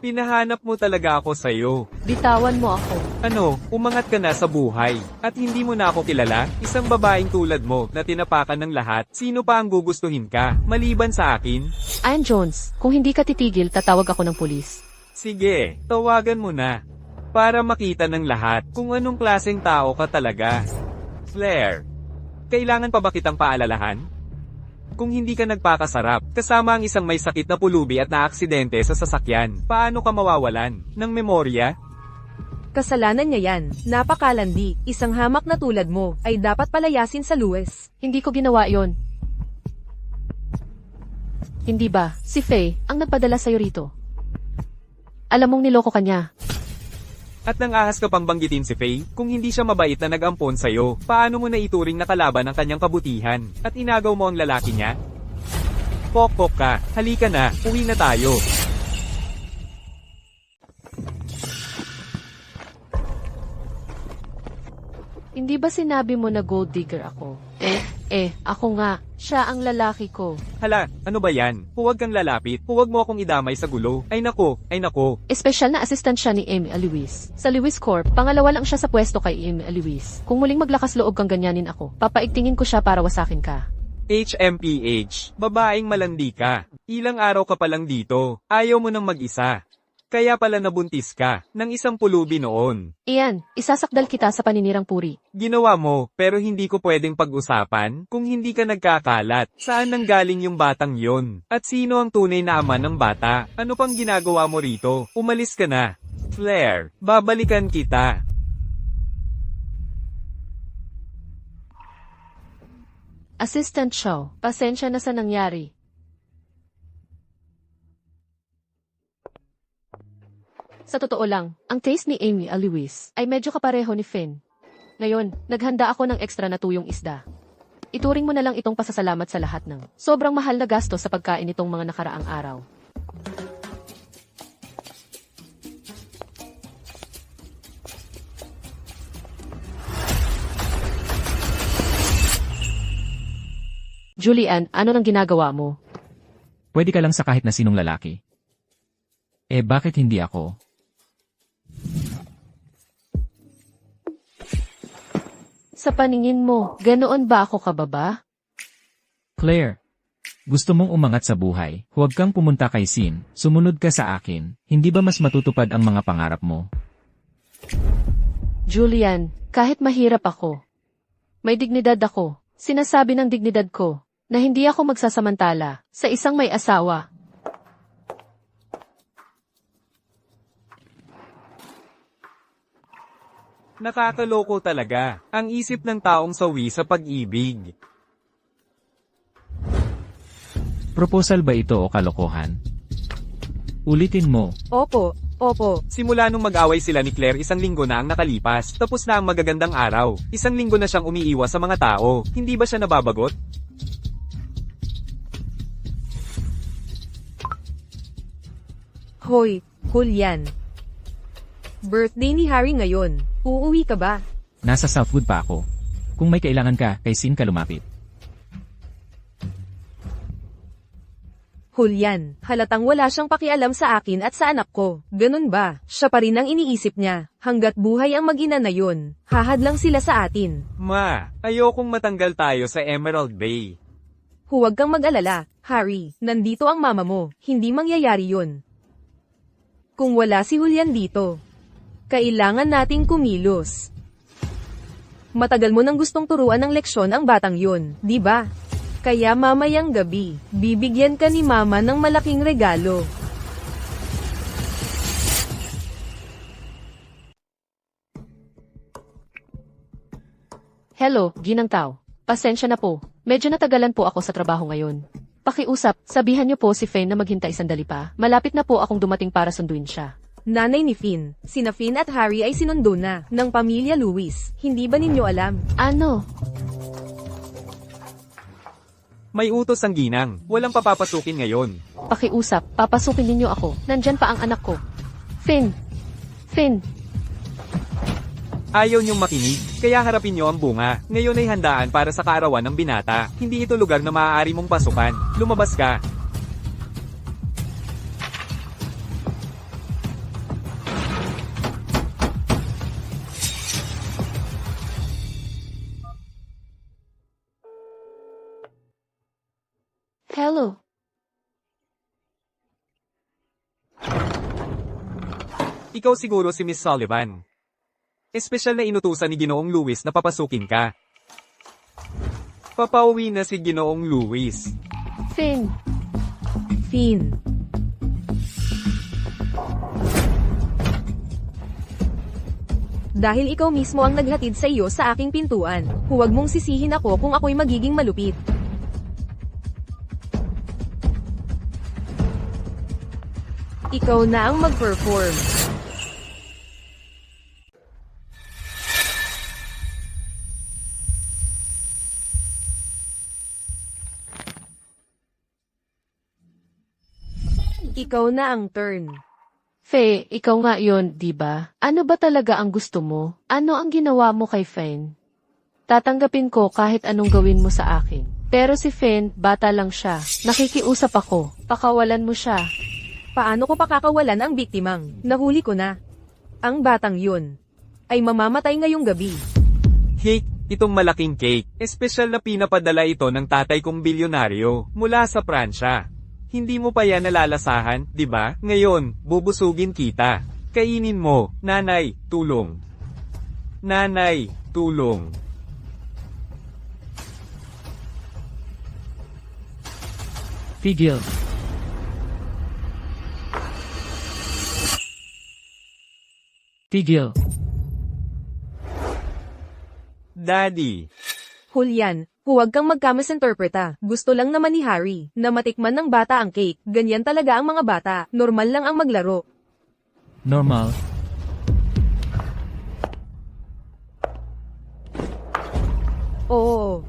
Pinahanap mo talaga ako sa'yo. Bitawan mo ako. Ano, umangat ka na sa buhay. At hindi mo na ako kilala? Isang babaeng tulad mo na tinapakan ng lahat. Sino pa ang gugustuhin ka? Maliban sa akin? Ann Jones, kung hindi ka titigil, tatawag ako ng pulis. Sige, tawagan mo na. Para makita ng lahat kung anong klaseng tao ka talaga. Claire, kailangan pa ba kitang paalalahan? Kung hindi ka nagpakasarap, kasama ang isang may sakit na pulubi at naaksidente sa sasakyan, paano ka mawawalan ng memorya? Kasalanan niya yan, napakalandi, isang hamak na tulad mo, ay dapat palayasin sa Lewis. Hindi ko ginawa yon. Hindi ba, si Faye, ang nagpadala sa'yo rito? Alam mong niloko ka niya. At nang ahas ka pang banggitin si Faye, kung hindi siya mabait na nag-ampon sa'yo, paano mo na ituring na kalaban ang kanyang kabutihan, at inagaw mo ang lalaki niya? Pok-pok ka, halika na, uwi na tayo. Hindi ba sinabi mo na gold digger ako? Ako nga, Siya ang lalaki ko. Hala, ano ba yan? Huwag kang lalapit. Huwag mo akong idamay sa gulo. Ay nako, ay nako. Espesyal na assistant siya ni Amy Lewis. Sa Lewis Corp, pangalawa lang siya sa pwesto kay Amy Lewis. Kung muling maglakas loob kang ganyanin ako, papaigtingin ko siya para wasakin ka. HMPH, babaeng malandi ka. Ilang araw ka pa lang dito. Ayaw mo nang mag-isa. Kaya pala nabuntis ka, ng isang pulubi noon. Iyan, isasakdal kita sa paninirang puri. Ginawa mo, pero hindi ko pwedeng pag-usapan kung hindi ka nagkakalat. Saan nanggaling yung batang yon? At sino ang tunay na ama ng bata? Ano pang ginagawa mo rito? Umalis ka na. Flair, babalikan kita. Assistant Shaw, pasensya na sa nangyari. Sa totoo lang, ang taste ni Amy Lewis ay medyo kapareho ni Finn. Ngayon, naghanda ako ng ekstra na tuyong isda. Ituring mo na lang itong pasasalamat sa lahat ng sobrang mahal na gasto sa pagkain nitong mga nakaraang araw. Julian, ano nang ginagawa mo? Pwede ka lang sa kahit na sinong lalaki. Bakit hindi ako? Sa paningin mo, ganoon ba ako kababa? Claire, gusto mong umangat sa buhay, huwag kang pumunta kay Sin, sumunod ka sa akin, hindi ba mas matutupad ang mga pangarap mo? Julian, kahit mahirap ako, may dignidad ako. Sinasabi ng dignidad ko na hindi ako magsasamantala sa isang may asawa. Nakakaloko talaga, ang isip ng taong sawi sa pag-ibig. Proposal ba ito o kalokohan? Ulitin mo. Opo, opo. Simula nung mag-away sila ni Claire 1 linggo na ang nakalipas, tapos na ang magagandang araw. 1 linggo na siyang umiiwas sa mga tao, hindi ba siya nababagot? Hoy, Julian. Birthday ni Harry ngayon. Uuwi ka ba? Nasa Southwood pa ako. Kung may kailangan ka, kay Sin ka lumapit. Julian, halatang wala siyang pakialam sa akin at sa anak ko. Ganun ba? Siya pa rin ang iniisip niya. Hanggat buhay ang mag-ina na yun, hahad lang sila sa atin. Ma, ayokong matanggal tayo sa Emerald Bay. Huwag kang mag-alala, Harry. Nandito ang mama mo. Hindi mangyayari yun. Kung wala si Julian dito, kailangan nating kumilos. Matagal mo nang gustong turuan ng leksyon ang batang yun, di ba? Kaya mamayang gabi, bibigyan ka ni mama ng malaking regalo. Hello, Ginang Tao. Pasensya na po. Medyo natagalan po ako sa trabaho ngayon. Pakiusap, sabihan niyo po si Finn na maghintay sandali pa. Malapit na po akong dumating para sunduin siya. Nanay ni Finn, sina Finn at Harry ay sinundo na ng pamilya Lewis. Hindi ba ninyo alam? Ano? May utos ang ginang, walang papapasukin ngayon. Pakiusap, papasukin ninyo ako. Nandyan pa ang anak ko. Finn! Finn! Ayaw niyong makinig, kaya harapin niyo ang bunga. Ngayon ay handaan para sa kaarawan ng binata. Hindi ito lugar na maaari mong pasukan. Lumabas ka. Hello? Ikaw siguro si Miss Sullivan. Espesyal na inutusan ni Ginoong Lewis na papasukin ka. Papauwi na si Ginoong Lewis. Finn! Finn. Dahil ikaw mismo ang naghatid sa iyo sa aking pintuan, huwag mong sisihin ako kung ako'y magiging malupit. Ikaw na ang mag-perform. Ikaw na ang turn. Faye, ikaw nga yun, di ba? Ano ba talaga ang gusto mo? Ano ang ginawa mo kay Finn? Tatanggapin ko kahit anong gawin mo sa akin. Pero si Finn, bata lang siya. Nakikiusap ako. Pakawalan mo siya. Paano ko pakakawalan ang biktimang? Nahuli ko na. Ang batang yun ay mamamatay ngayong gabi. Hey, itong malaking cake. Espesyal na pinapadala ito ng tatay kong bilyonaryo mula sa Pransya. Hindi mo pa yan nalalasahan, di ba? Ngayon, bubusugin kita. Kainin mo. Nanay, tulong. Nanay, tulong. Tigil. Tigil. Daddy. Julian, huwag kang magkamisinterpreta. Gusto lang naman ni Harry na matikman ng bata ang cake. Ganyan talaga ang mga bata. Normal lang ang maglaro. Normal. Oo.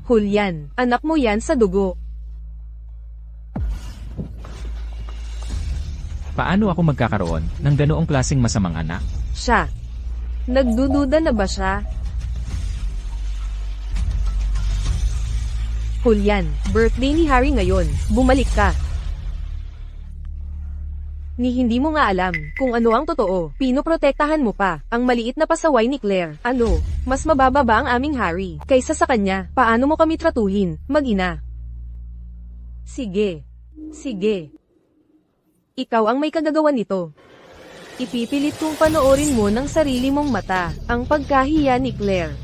Julian, anak mo yan sa dugo. Paano ako magkakaroon ng ganoong klaseng masamang anak? Siya. Nagdududa na ba siya? Julian, birthday ni Harry ngayon. Bumalik ka. Ni hindi mo nga alam kung ano ang totoo. Pinoprotektahan mo pa ang maliit na pasaway ni Claire. Ano, mas mababa ba ang aming Harry kaysa sa kanya? Paano mo kami tratuhin, mag-ina? Sige. Sige. Ikaw ang may kagagawan nito. Ipipilit kong panoorin mo ng sarili mong mata ang pagkahiya ni Claire.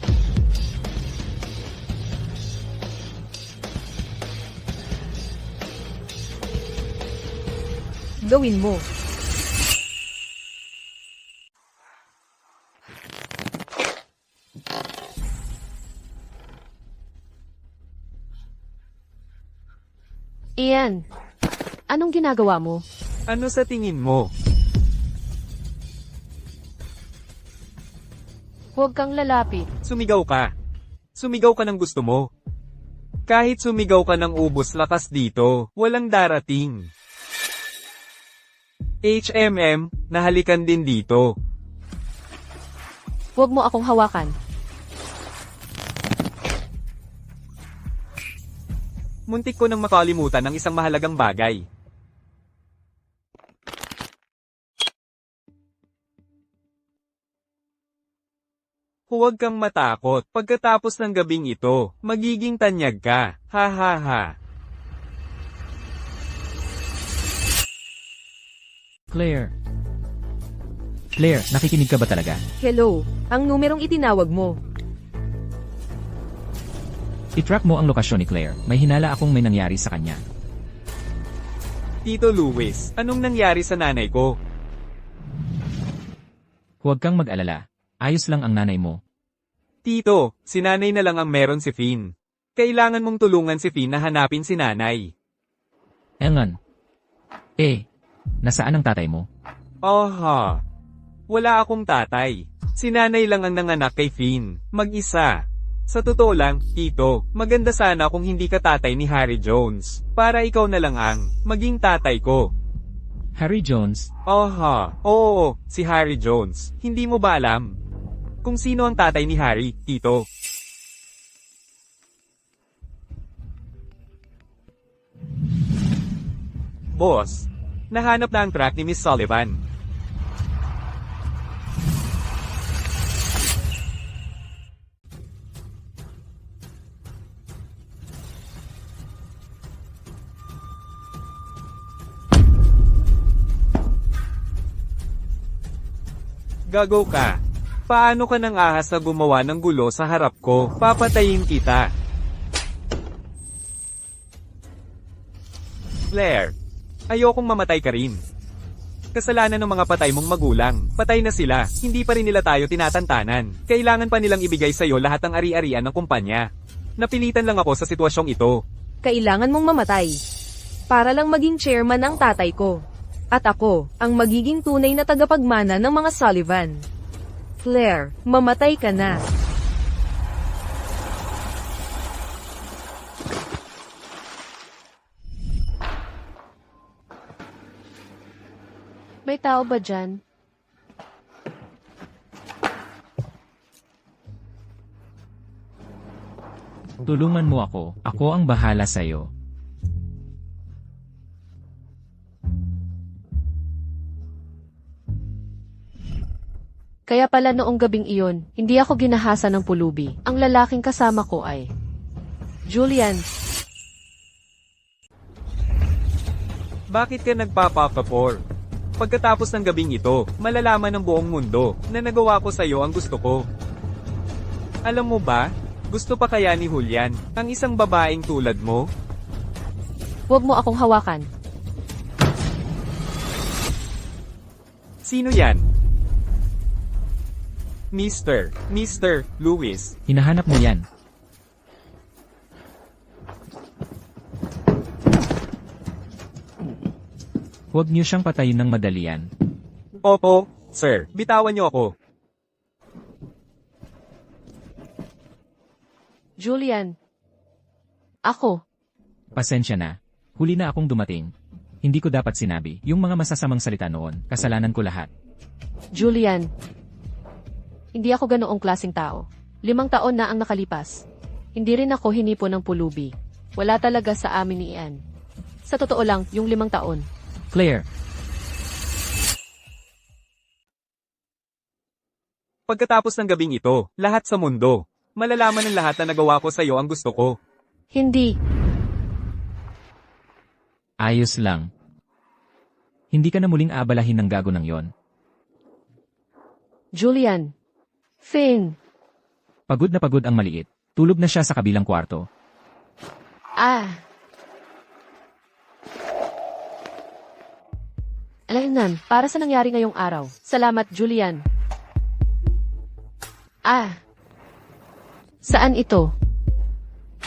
Gawin mo. Ian, anong ginagawa mo? Ano sa tingin mo? Huwag kang lalapit. Sumigaw ka. Sumigaw ka ng gusto mo. Kahit sumigaw ka ng ubos lakas dito, walang darating. HMM, nahalikan din dito. Huwag mo akong hawakan. Muntik ko nang makalimutan ng isang mahalagang bagay. Huwag kang matakot. Pagkatapos ng gabing ito, magiging tanyag ka. Ha ha ha. Claire. Claire, nakikinig ka ba talaga? Hello, ang numerong itinawag mo. I-track mo ang lokasyon ni Claire. May hinala akong may nangyari sa kanya. Tito Luis, anong nangyari sa nanay ko? Huwag kang mag-alala. Ayos lang ang nanay mo. Tito, si nanay na lang ang meron si Finn. Kailangan mong tulungan si Finn na hanapin si nanay. Engan. Nasaan ang tatay mo? Aha. Wala akong tatay. Si nanay lang ang nanganak kay Finn. Mag-isa. Sa totoo lang, Tito, maganda sana kung hindi ka tatay ni Harry Jones. Para ikaw na lang ang maging tatay ko. Harry Jones. Aha. Oo, si Harry Jones. Hindi mo ba alam kung sino ang tatay ni Harry, Tito? Boss, nahanap na ang track ni Miss Sullivan. Gago ka. Paano ka nang ahas na gumawa ng gulo sa harap ko? Papatayin kita. Claire, ayokong mamatay ka rin. Kasalanan ng mga patay mong magulang. Patay na sila, hindi pa rin nila tayo tinatantanan. Kailangan pa nilang ibigay sa'yo lahat ng ari-arian ng kumpanya. Napilitan lang ako sa sitwasyong ito. Kailangan mong mamatay. Para lang maging chairman ang tatay ko. At ako, ang magiging tunay na tagapagmana ng mga Sullivan. Claire, mamatay ka na. May tao ba dyan? Tulungan mo ako. Ako ang bahala sa'yo. Kaya pala noong gabing iyon, hindi ako ginahasa ng pulubi. Ang lalaking kasama ko ay Julian. Bakit ka nagpapakapor? Pagkatapos ng gabing ito, malalaman ng buong mundo na nagawa ko sa'yo ang gusto ko. Alam mo ba, gusto pa kaya ni Julian ang isang babaeng tulad mo? Huwag mo akong hawakan. Sino yan? Mr. Lewis. Hinahanap mo yan. Huwag niyo siyang patayin ng madalian. Opo, sir. Bitawan niyo ako. Julian. Ako. Pasensya na. Huli na akong dumating. Hindi ko dapat sinabi yung mga masasamang salita noon. Kasalanan ko lahat. Julian. Hindi ako ganoong klaseng tao. 5 taon na ang nakalipas. Hindi rin ako hinipo ng pulubi. Wala talaga sa amin ni Ian. Sa totoo lang, yung 5 taon. Claire, Pagkatapos ng gabing ito, lahat sa mundo, malalaman ng lahat na nagawa ko sa'yo ang gusto ko. Hindi. ayos lang. Hindi ka na muling aabalahin ng gago ng yon. Julian. Finn. Pagod na pagod ang maliit. Tulog na siya sa kabilang kwarto. Alainan, para sa nangyari ngayong araw. Salamat, Julian. Saan ito?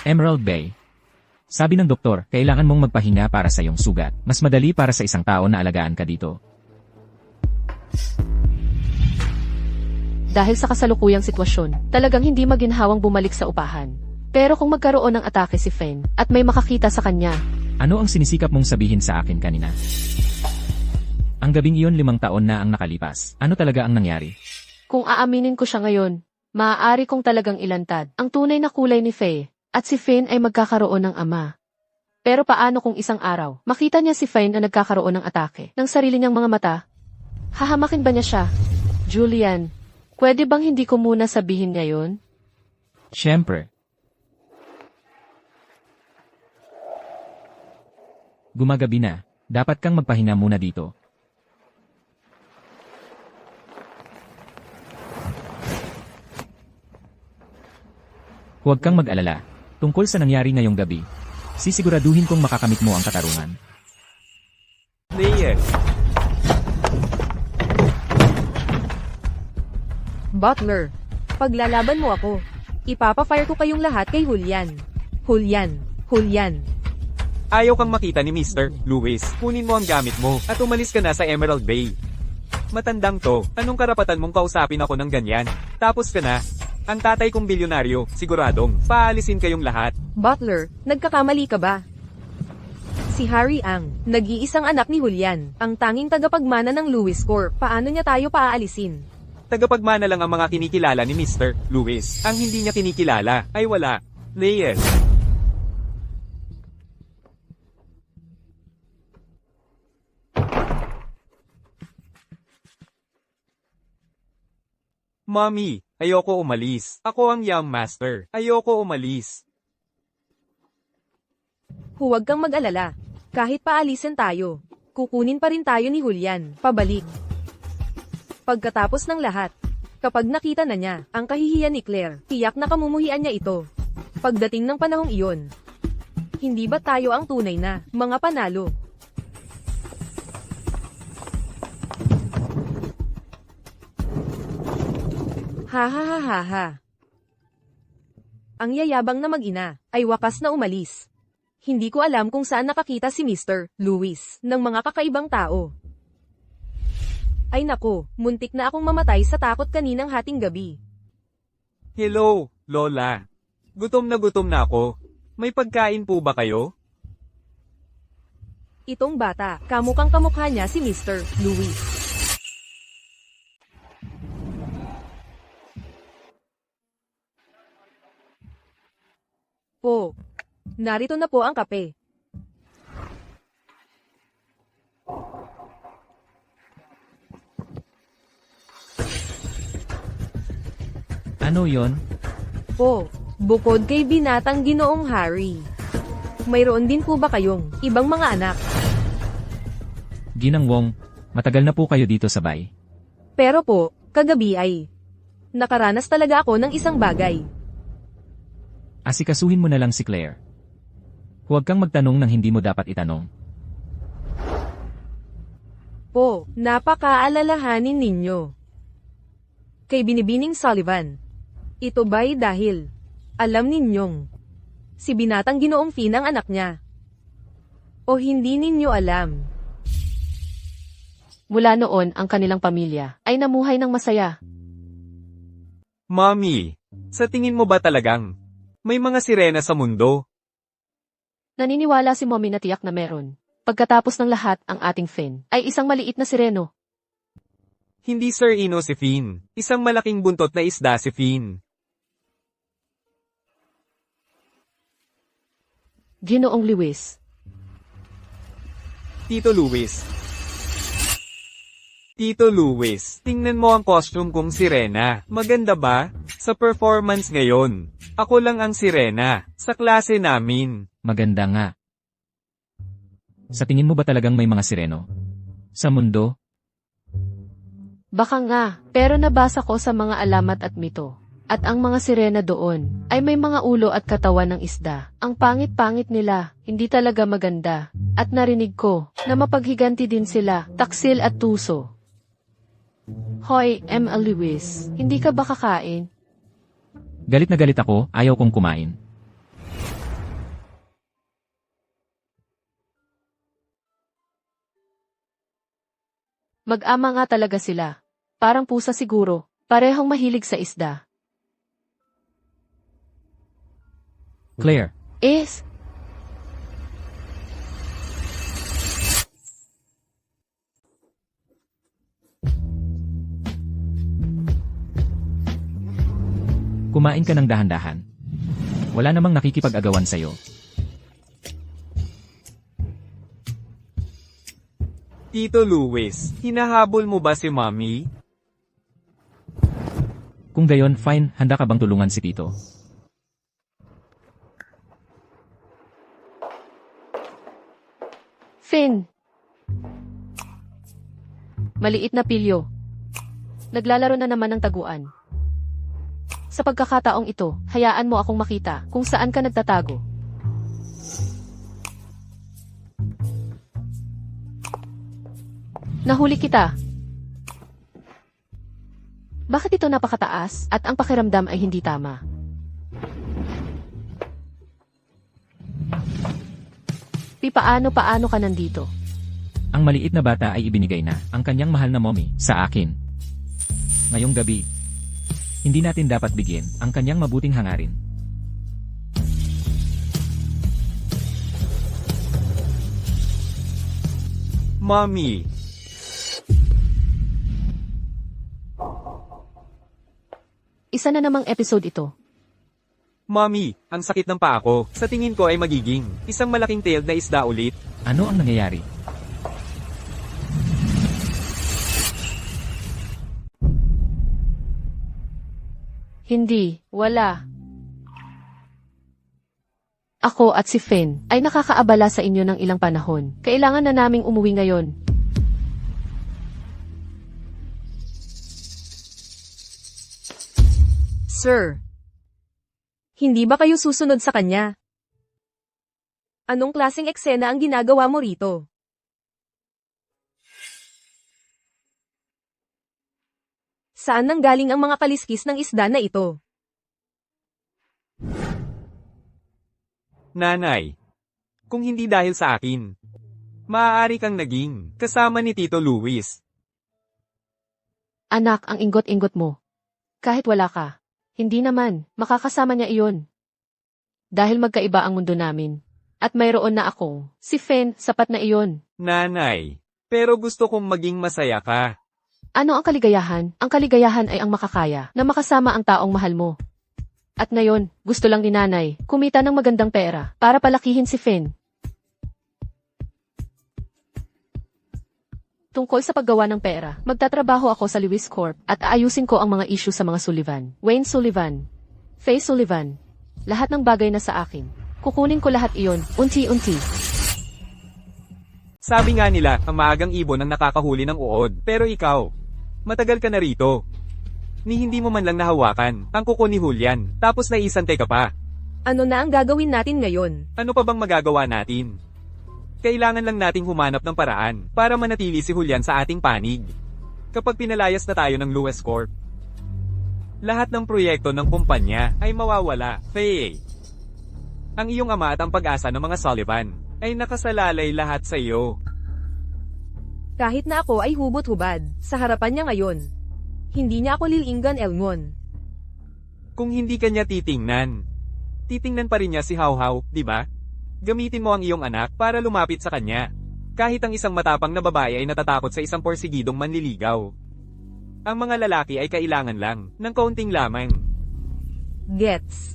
Emerald Bay. Sabi ng doktor, kailangan mong magpahinga para sa iyong sugat. Mas madali para sa isang tao na alagaan ka dito. Dahil sa kasalukuyang sitwasyon, talagang hindi maginhawang bumalik sa upahan. Pero kung magkaroon ng atake si Finn, at may makakita sa kanya, Ano ang sinisikap mong sabihin sa akin kanina? Ang gabing iyon 5 taon na ang nakalipas. Ano talaga ang nangyari? kung aaminin ko siya ngayon, maaari kong talagang ilantad ang tunay na kulay ni Faye, at si Finn ay magkakaroon ng ama. Pero paano kung isang araw, makita niya si Finn na nagkakaroon ng atake ng sarili niyang mga mata? Hahamakin ba niya siya? Julian, pwede bang hindi ko muna sabihin ngayon? Siyempre. Gumagabi na. Dapat kang magpahinga muna dito. Huwag kang mag-alala. Tungkol sa nangyari ngayong gabi, sisiguraduhin kong makakamit mo ang katarungan. Reyes. Butler, paglalaban mo ako. Ipapa-fire ko kayong lahat kay Julian. Julian. Ayaw kang makita ni Mr. Lewis. Kunin mo ang gamit mo at umalis ka na sa Emerald Bay. Matandang to, anong karapatan mong kausapin ako ng ganyan? Tapos ka na. Ang tatay kong bilyonaryo, siguradong, paalisin kayong lahat. Butler, nagkakamali ka ba? Si Harry Ang, nag-iisang anak ni Julian, ang tanging tagapagmana ng Lewis Corp. Paano niya tayo paaalisin? Tagapagmana lang ang mga kinikilala ni Mr. Lewis. Ang hindi niya kinikilala ay wala. Reyes. Mommy, ayoko umalis. Ako ang Young Master. Ayoko umalis. Huwag kang mag-alala. Kahit paalisin tayo, kukunin pa rin tayo ni Julian, pabalik. Pagkatapos ng lahat, kapag nakita na niya ang kahihiyan ni Claire, tiyak na kamumuhian niya ito. Pagdating ng panahong iyon, hindi ba tayo ang tunay na mga panalo? Ha. Ang yayabang na mag-ina ay wakas na umalis. Hindi ko alam kung saan nakakita si Mr. Lewis ng mga kakaibang tao. Ay nako, muntik na akong mamatay sa takot kaninang hating gabi. Hello, Lola. Gutom na ako. May pagkain po ba kayo? Itong bata, kamukhang kamukha niya si Mr. Lewis. Po. Narito na po ang kape. Ano yon? Po. Bukod kay binatang Ginoong Harry. Mayroon din po ba kayong ibang mga anak? Ginang Wong, matagal na po kayo dito sa bay. Pero po, kagabi ay nakaranas talaga ako ng isang bagay. Asikasuhin mo na lang si Claire. Huwag kang magtanong ng hindi mo dapat itanong. Po, napakaalalahanin ninyo. Kay Binibining Sullivan. Ito ba'y dahil alam ninyong si binatang Ginoong Finn ang anak niya? O hindi ninyo alam? Mula noon ang kanilang pamilya ay namuhay ng masaya. Mommy, sa tingin mo ba talagang may mga sirena sa mundo? Naniniwala si Mommy na tiyak na meron. Pagkatapos ng lahat ang ating Finn ay isang maliit na sireno. Hindi Sir Ino si Finn. Isang malaking buntot na isda si Finn. Ginoong Lewis. Tito Luis. Tito Luis, tingnan mo ang costume kong sirena. Maganda ba? Sa performance ngayon, ako lang ang sirena. Sa klase namin. Maganda nga. Sa tingin mo ba talagang may mga sireno? Sa mundo? Baka nga, pero nabasa ko sa mga alamat at mito. At ang mga sirena doon ay may mga ulo at katawan ng isda. Ang pangit-pangit nila, hindi talaga maganda. At narinig ko na mapaghiganti din sila, taksil at tuso. Hoy, M.L. Lewis, hindi ka ba kakain? Galit na galit ako, ayaw kong kumain. Mag-ama nga talaga sila. Parang pusa siguro, parehong mahilig sa isda. Claire, Is, kumain ka ng dahan-dahan. Wala namang nakikipag-agawan sa'yo. Tito Luis, hinahabol mo ba si Mommy? Kung gayon, fine, handa ka bang tulungan si Tito? Finn. Maliit na pilyo. Naglalaro na naman ng taguan. Sa pagkakataong ito, hayaan mo akong makita kung saan ka nagtatago. Nahuli kita. Bakit ito napakataas at ang pakiramdam ay hindi tama? Paano ka nandito? Ang maliit na bata ay ibinigay na ang kanyang mahal na mommy sa akin. Ngayong gabi, hindi natin dapat bigyan ang kanyang mabuting hangarin. Mommy, Isa na namang episode ito. Mommy, ang sakit ng paa ko. Sa tingin ko ay magiging isang malaking tailed na isda ulit. Ano ang nangyayari? Hindi, wala. Ako at si Finn ay nakakaabala sa inyo ng ilang panahon. Kailangan na naming umuwi ngayon. Sir, hindi ba kayo susunod sa kanya? Anong klaseng eksena ang ginagawa mo rito? Saan nanggaling ang mga kaliskis ng isda na ito? Nanay, kung hindi dahil sa akin, maaari kang naging kasama ni Tito Luis. Anak, ang ingot-ingot mo. Kahit wala ka. Hindi naman, makakasama niya iyon. Dahil magkaiba ang mundo namin. At mayroon na ako. Si Finn, sapat na iyon. Nanay, pero gusto kong maging masaya ka. Ano ang kaligayahan? Ang kaligayahan ay ang makakaya na makasama ang taong mahal mo. At ngayon, gusto lang ni nanay, kumita ng magandang pera, para palakihin si Finn. Tungkol sa paggawa ng pera, magtatrabaho ako sa Lewis Corp at aayusin ko ang mga issue sa mga Sullivan. Wayne Sullivan, Faye Sullivan, lahat ng bagay na sa akin. Kukunin ko lahat iyon, unti-unti. Sabi nga nila, ang maagang ibon ang nakakahuli ng uod. Pero ikaw, matagal ka na rito. Ni hindi mo man lang nahawakan ang kuko ni Julian, tapos naisante ka pa. Ano na ang gagawin natin ngayon? Ano pa bang magagawa natin? Kailangan lang nating humanap ng paraan para manatili si Julian sa ating panig. Kapag pinalayas na tayo ng Lewis Corp, lahat ng proyekto ng kumpanya ay mawawala. Faye, ang iyong ama at ang pag-asa ng mga Sullivan ay nakasalalay lahat sa iyo. Kahit na ako ay hubot-hubad, sa harapan niya ngayon. Hindi niya ako lilinggan, Elngon. Kung hindi ka niya titingnan pa rin niya si Hawhaw, di ba? Gamitin mo ang iyong anak para lumapit sa kanya. Kahit ang isang matapang na babae ay natatakot sa isang porsigidong manliligaw. Ang mga lalaki ay kailangan lang ng kaunting lamang. Gets.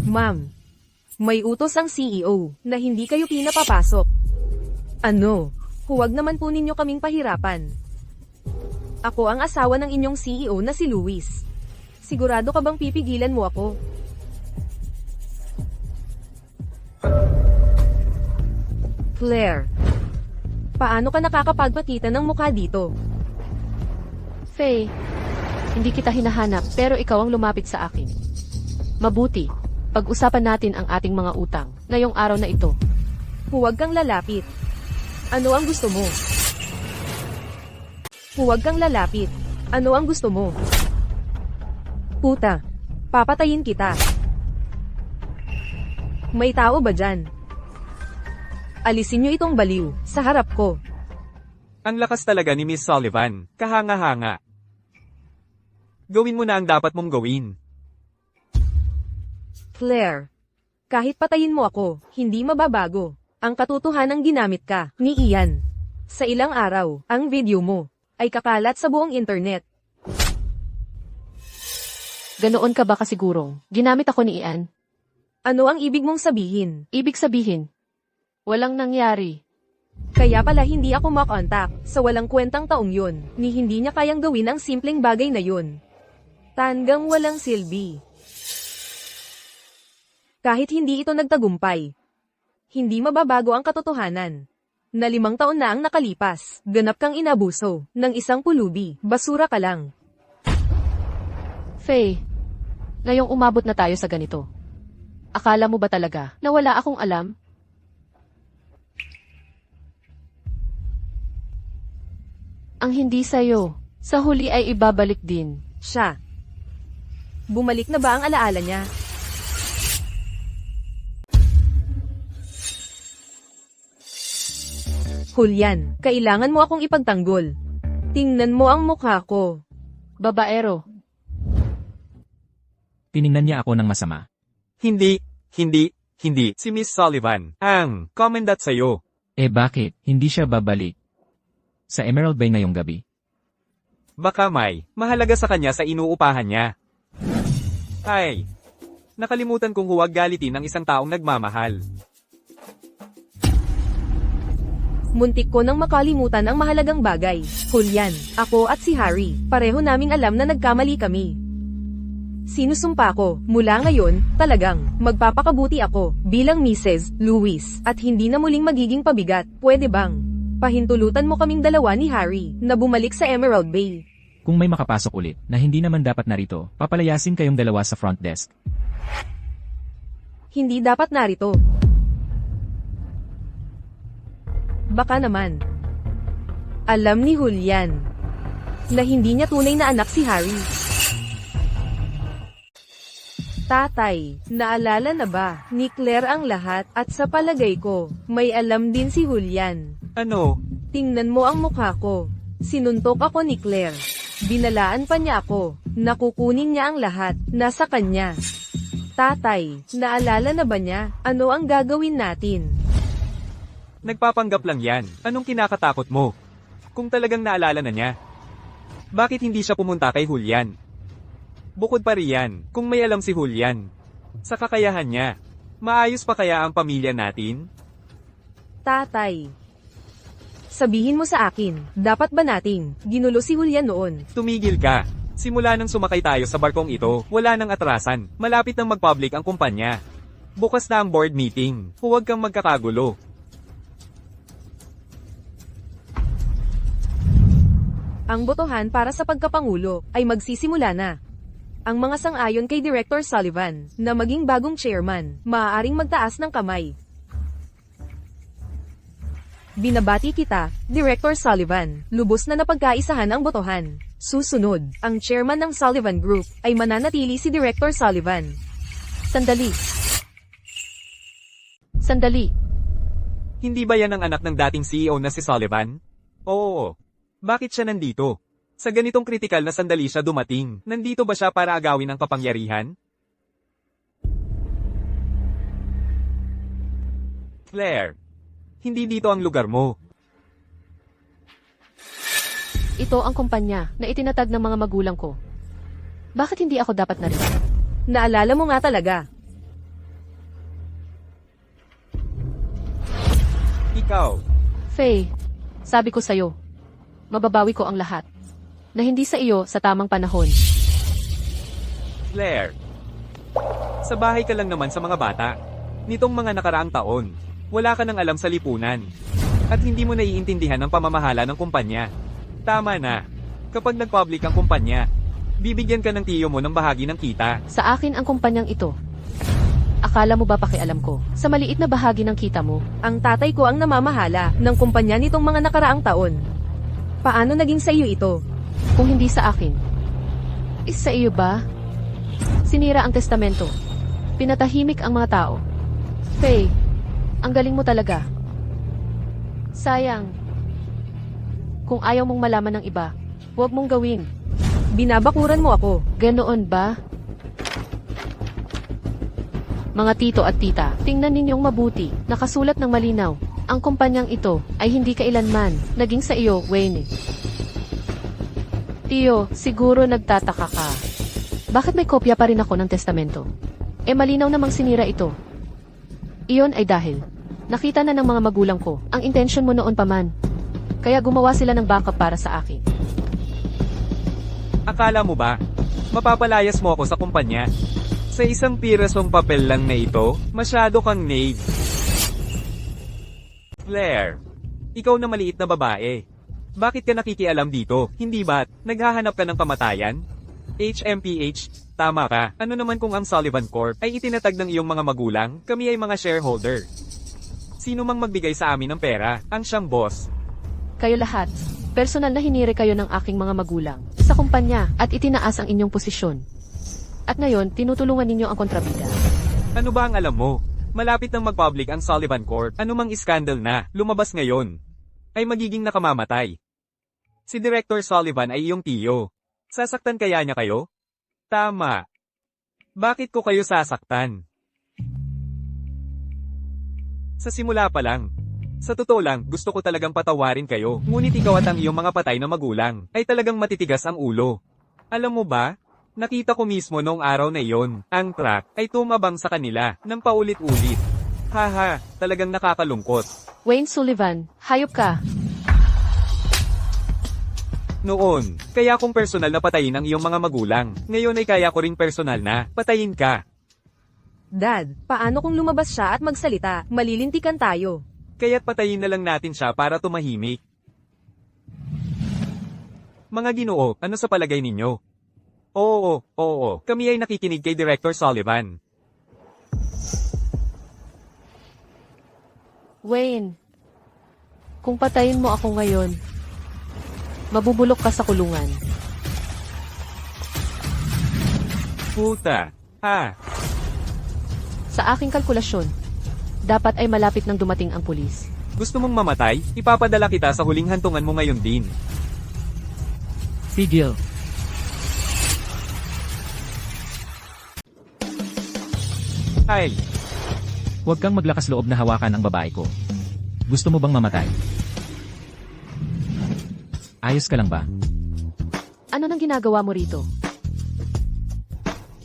Ma'am, may utos ang CEO na hindi kayo pinapapasok. Ano? Huwag naman po ninyo kaming pahirapan. Ako ang asawa ng inyong CEO na si Luis. Sigurado ka bang pipigilan mo ako? Claire, paano ka nakakapagpakita ng mukha dito? Faye, hindi kita hinahanap pero ikaw ang lumapit sa akin. Mabuti, pag-usapan natin ang ating mga utang ngayong araw na ito. Huwag kang lalapit. Ano ang gusto mo? Huwag kang lalapit. Ano ang gusto mo? Puta, papatayin kita. May tao ba dyan? Alisin niyo itong baliw, sa harap ko. Ang lakas talaga ni Miss Sullivan, kahanga-hanga. Gawin mo na ang dapat mong gawin. Claire, kahit patayin mo ako, hindi mababago. Ang katotohanang ginamit ka, ni Ian. Sa ilang araw, ang video mo, ay kakalat sa buong internet. Ganoon ka ba kasigurong? Ginamit ako ni Ian. Ano ang ibig mong sabihin? Ibig sabihin, walang nangyari. Kaya pala hindi ako makontak, sa walang kwentang taong yun, ni hindi niya kayang gawin ang simpleng bagay na yun. Tanggang walang silbi. Kahit hindi ito nagtagumpay, hindi mababago ang katotohanan. Na 5 taon na ang nakalipas, ganap kang inabuso, ng isang pulubi, basura ka lang. Faye, ngayong umabot na tayo sa ganito. Akala mo ba talaga na wala akong alam? Ang hindi sa'yo, sa huli ay ibabalik din. Siya. Bumalik na ba ang alaala niya? Julian, kailangan mo akong ipagtanggol. Tingnan mo ang mukha ko. Babaero, Tiningnan niya ako ng masama. Hindi. Si Miss Sullivan, ang komendat sa'yo. Eh bakit, hindi siya babalik? Sa Emerald Bay ngayong gabi. Baka may mahalaga sa kanya sa inuupahan niya. Ay, nakalimutan kong huwag galitin ang isang taong nagmamahal. Muntik ko nang makalimutan ang mahalagang bagay. Julian, ako at si Harry, pareho naming alam na nagkamali kami. Sinusumpa ko, mula ngayon, talagang, magpapakabuti ako, bilang Mrs. Lewis, at hindi na muling magiging pabigat, pwede bang? Pahintulutan mo kaming dalawa ni Harry, na bumalik sa Emerald Bay. Kung may makapasok ulit, na hindi naman dapat narito, papalayasin kayong dalawa sa front desk. Hindi dapat narito. Baka naman. Alam ni Julian, na hindi niya tunay na anak si Harry. Tatay, naalala na ba ni Claire ang lahat at sa palagay ko, may alam din si Julian. Ano? Tingnan mo ang mukha ko. Sinuntok ako ni Claire. Binalaan pa niya ako. Nakukunin niya ang lahat. Nasa kanya. Tatay, naalala na ba niya? Ano ang gagawin natin? Nagpapanggap lang yan. Anong kinakatakot mo? Kung talagang naalala na niya. Bakit hindi siya pumunta kay Julian? Bukod pa riyan, kung may alam si Julian sa kakayahan niya, maayos pa kaya ang pamilya natin? Tatay. Sabihin mo sa akin, dapat ba nating ginulo si Julian noon? Tumigil ka. Simula nang sumakay tayo sa barkong ito, wala nang atrasan. Malapit nang mag-public ang kumpanya. Bukas na ang board meeting. Huwag kang magkakagulo. Ang botohan para sa pagkapangulo ay magsisimula na. Ang mga sang-ayon kay Director Sullivan na maging bagong chairman, maaaring magtaas ng kamay. Binabati kita, Director Sullivan. Lubos na napagkaisahan ang botohan. Susunod, ang chairman ng Sullivan Group ay mananatili si Director Sullivan. Sandali. Sandali. Hindi ba yan ang anak ng dating CEO na si Sullivan? Oo. Bakit siya nandito? Sa ganitong kritikal na sandali siya dumating. Nandito ba siya para agawin ang kapangyarihan? Claire, hindi dito ang lugar mo. Ito ang kumpanya na itinatag ng mga magulang ko. Bakit hindi ako dapat narito? Naalala mo nga talaga. Ikaw, Faye, sabi ko sa'yo, mababawi ko ang lahat. Na hindi sa iyo sa tamang panahon. Claire. Sa bahay ka lang naman sa mga bata. Nitong mga nakaraang taon, wala ka nang alam sa lipunan. At hindi mo naiintindihan ang pamamahala ng kumpanya. Tama na. Kapag nag-public ang kumpanya, bibigyan ka ng tiyo mo ng bahagi ng kita. Sa akin ang kumpanyang ito. Akala mo ba pakialam ko sa maliit na bahagi ng kita mo? Ang tatay ko ang namamahala ng kumpanya nitong mga nakaraang taon. Paano naging sa iyo ito? Kung hindi sa akin. Is sa iyo ba? Sinira ang testamento. Pinatahimik ang mga tao. Faye, ang galing mo talaga. Sayang. Kung ayaw mong malaman ng iba, huwag mong gawin. Binabakuran mo ako. Ganoon ba? Mga tito at tita, tingnan ninyong mabuti, nakasulat ng malinaw. Ang kumpanyang ito ay hindi kailanman naging sa iyo, Wayne. Tiyo, siguro nagtataka ka. Bakit may kopya pa rin ako ng testamento? Malinaw namang sinira ito. Iyon ay dahil nakita na ng mga magulang ko ang intensyon mo noon pa man. Kaya gumawa sila ng backup para sa akin. Akala mo ba? Mapapalayas mo ako sa kumpanya? Sa isang pirasong papel lang na ito, masyado kang naive. Claire, ikaw na maliit na babae. Bakit ka nakikialam dito? Hindi ba't naghahanap ka ng kamatayan? HMPH, tama ka. Ano naman kung ang Sullivan Corp ay itinatag ng iyong mga magulang? Kami ay mga shareholder. Sino mang magbigay sa amin ng pera, ang siyang boss. Kayo lahat, personal na hinire kayo ng aking mga magulang sa kumpanya at itinaas ang inyong posisyon. At ngayon, tinutulungan ninyo ang kontrabida. Ano ba ang alam mo? Malapit nang mag-public ang Sullivan Corp. Anumang iskandal na lumabas ngayon ay magiging nakamamatay. Si Director Sullivan ay iyong tiyo. Sasaktan kaya niya kayo? Tama. Bakit ko kayo sasaktan? Sa simula pa lang. Sa totoo lang, gusto ko talagang patawarin kayo. Ngunit ikaw at ang iyong mga patay na magulang ay talagang matitigas ang ulo. Alam mo ba? Nakita ko mismo noong araw na iyon, ang truck ay tumabang sa kanila ng paulit-ulit. Haha, talagang nakakalungkot. Wayne Sullivan, hayop ka. Noon, kaya kong personal na patayin ang iyong mga magulang. Ngayon ay kaya ko ring personal na patayin ka. Dad, paano kung lumabas siya at magsalita? Malilintikan tayo. Kaya't patayin na lang natin siya para tumahimik. Mga Ginoo, ano sa palagay ninyo? Oo, kami ay nakikinig kay Director Sullivan. Wayne, kung patayin mo ako ngayon, mabubulok ka sa kulungan. Puta, Sa aking kalkulasyon, dapat ay malapit nang dumating ang pulis. gusto mong mamatay? Ipapadala kita sa huling hantungan mo ngayon din. Tigil. Ay, Huwag kang maglakas loob na hawakan ang babae ko. Gusto mo bang mamatay? Ayos ka lang ba? Ano nang ginagawa mo rito?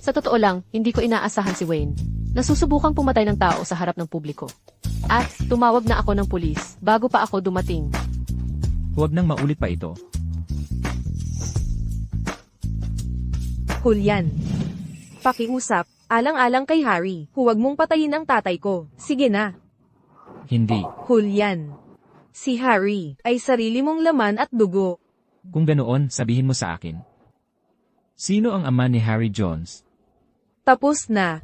Sa totoo lang, hindi ko inaasahan si Wayne. Nasusubukang pumatay ng tao sa harap ng publiko. At, tumawag na ako ng pulis, bago pa ako dumating. Huwag nang maulit pa ito. Julian. Pakiusap, alang-alang kay Harry, huwag mong patayin ang tatay ko. Sige na. Hindi. Julian. Si Harry ay sarili mong laman at dugo. Kung ganoon, sabihin mo sa akin. Sino ang ama ni Harry Jones? Tapos na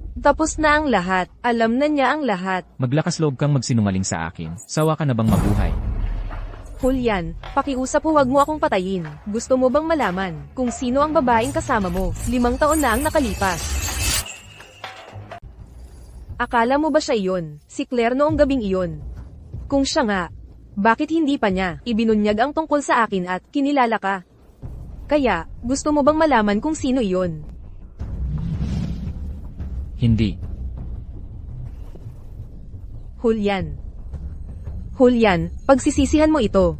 ang lahat. Alam na niya ang lahat. Maglakas loob kang magsinungaling sa akin. Sawa ka na bang mabuhay? Julian, pakiusap huwag mo akong patayin. Gusto mo bang malaman kung sino ang babaeng kasama mo? 5 taon na ang nakalipas. Akala mo ba siya iyon? Si Claire noong gabing iyon? Kung siya nga, bakit hindi pa niya ibinunyag ang tungkol sa akin at kinilala ka? Kaya, gusto mo bang malaman kung sino iyon? Hindi. Julian, pagsisisihan mo ito.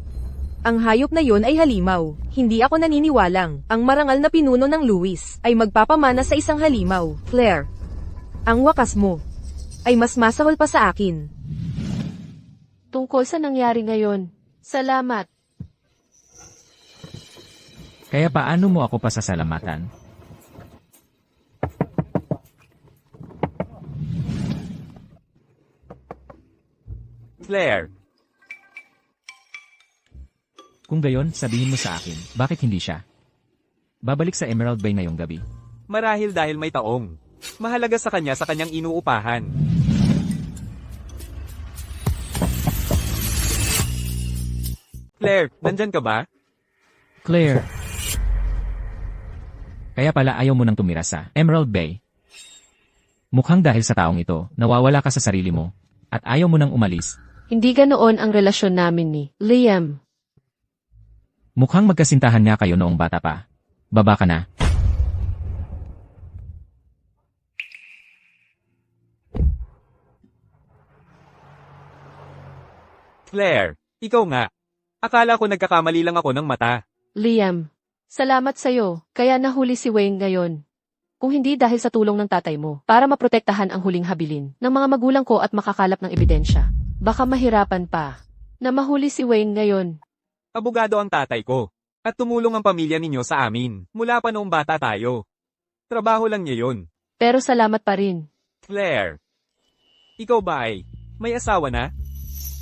Ang hayop na yon ay halimaw. Hindi ako naniniwalang ang marangal na pinuno ng Louis ay magpapamana sa isang halimaw. Claire, ang wakas mo ay mas masahol pa sa akin. Tungkol sa nangyari ngayon. Salamat. Kaya paano mo ako pasasalamatan? Claire, Kung gayon, sabihin mo sa akin, bakit hindi siya? Babalik sa Emerald Bay ngayong gabi. marahil dahil may taong. Mahalaga sa kanyang inuupahan. Claire, nandyan ka ba? Claire. Kaya pala ayaw mo nang tumira sa Emerald Bay. Mukhang dahil sa taong ito, nawawala ka sa sarili mo, at ayaw mo nang umalis. Hindi ganoon ang relasyon namin ni Liam. Mukhang magkasintahan nga kayo noong bata pa. Baba ka na. Claire, ikaw nga. Akala ko nagkakamali lang ako ng mata. Liam, salamat sa'yo, kaya nahuli si Wayne ngayon. Kung hindi dahil sa tulong ng tatay mo, para maprotektahan ang huling habilin ng mga magulang ko at makakalap ng ebidensya. Baka mahirapan pa na mahuli si Wayne ngayon. Abogado ang tatay ko. At tumulong ang pamilya ninyo sa amin. Mula pa noong bata tayo. Trabaho lang niya yun. Pero salamat pa rin. Claire, ikaw ba ay may asawa na?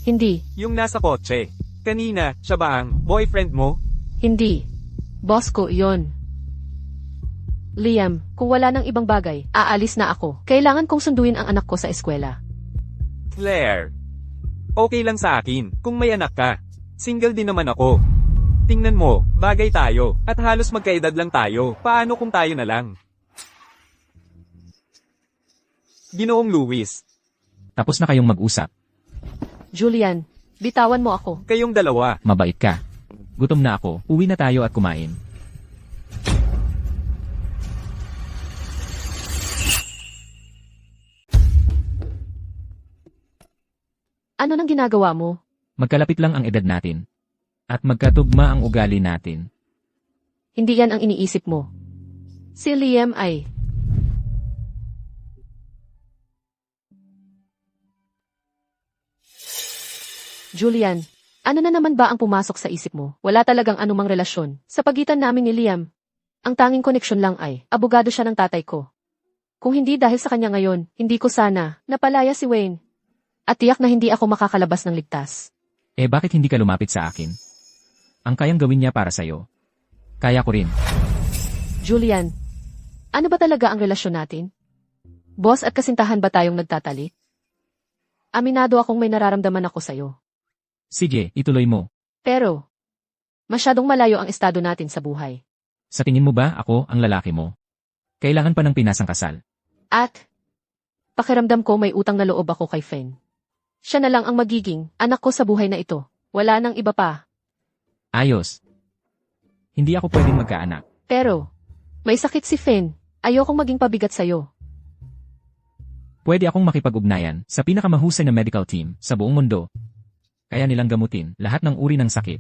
Hindi, Yung nasa kotse. Kanina, siya ba ang boyfriend mo? hindi. Boss ko yon. Liam, kung wala nang ibang bagay, aalis na ako. Kailangan kong sunduin ang anak ko sa eskwela. Claire, okay lang sa akin kung may anak ka. Single din naman ako. Tingnan mo, bagay tayo, at halos magkaedad lang tayo. Paano kung tayo na lang? Ginoong Louis, Tapos na kayong mag-usap. Julian, bitawan mo ako. kayong dalawa. Mabait ka. Gutom na ako. Uwi na tayo at kumain. Ano nang ginagawa mo? Magkalapit lang ang edad natin. At magkatugma ang ugali natin. Hindi yan ang iniisip mo. Si Liam ay... Julian, ano na naman ba ang pumasok sa isip mo? Wala talagang anumang relasyon sa pagitan namin ni Liam. Ang tanging koneksyon lang ay, abogado siya ng tatay ko. Kung hindi dahil sa kanya ngayon, hindi ko sana napalaya si Wayne. At tiyak na hindi ako makakalabas ng ligtas. Eh bakit hindi ka lumapit sa akin? Ang kayang gawin niya para sa'yo. Kaya ko rin. Julian, ano ba talaga ang relasyon natin? Boss at kasintahan ba tayong nagtatali? Aminado akong may nararamdaman ako sa'yo. Sige, ituloy mo. Pero, masyadong malayo ang estado natin sa buhay. Sa tingin mo ba ako ang lalaki mo? Kailangan pa ng pinasang kasal. At, pakiramdam ko may utang na loob ako kay Fen. Siya na lang ang magiging anak ko sa buhay na ito. Wala nang iba pa. Ayos. Hindi ako pwedeng magkaanak. Pero, may sakit si Fen. Ayokong maging pabigat sa'yo. Pwede akong makipag-ugnayan sa pinakamahusay na medical team sa buong mundo. Kaya nilang gamutin lahat ng uri ng sakit.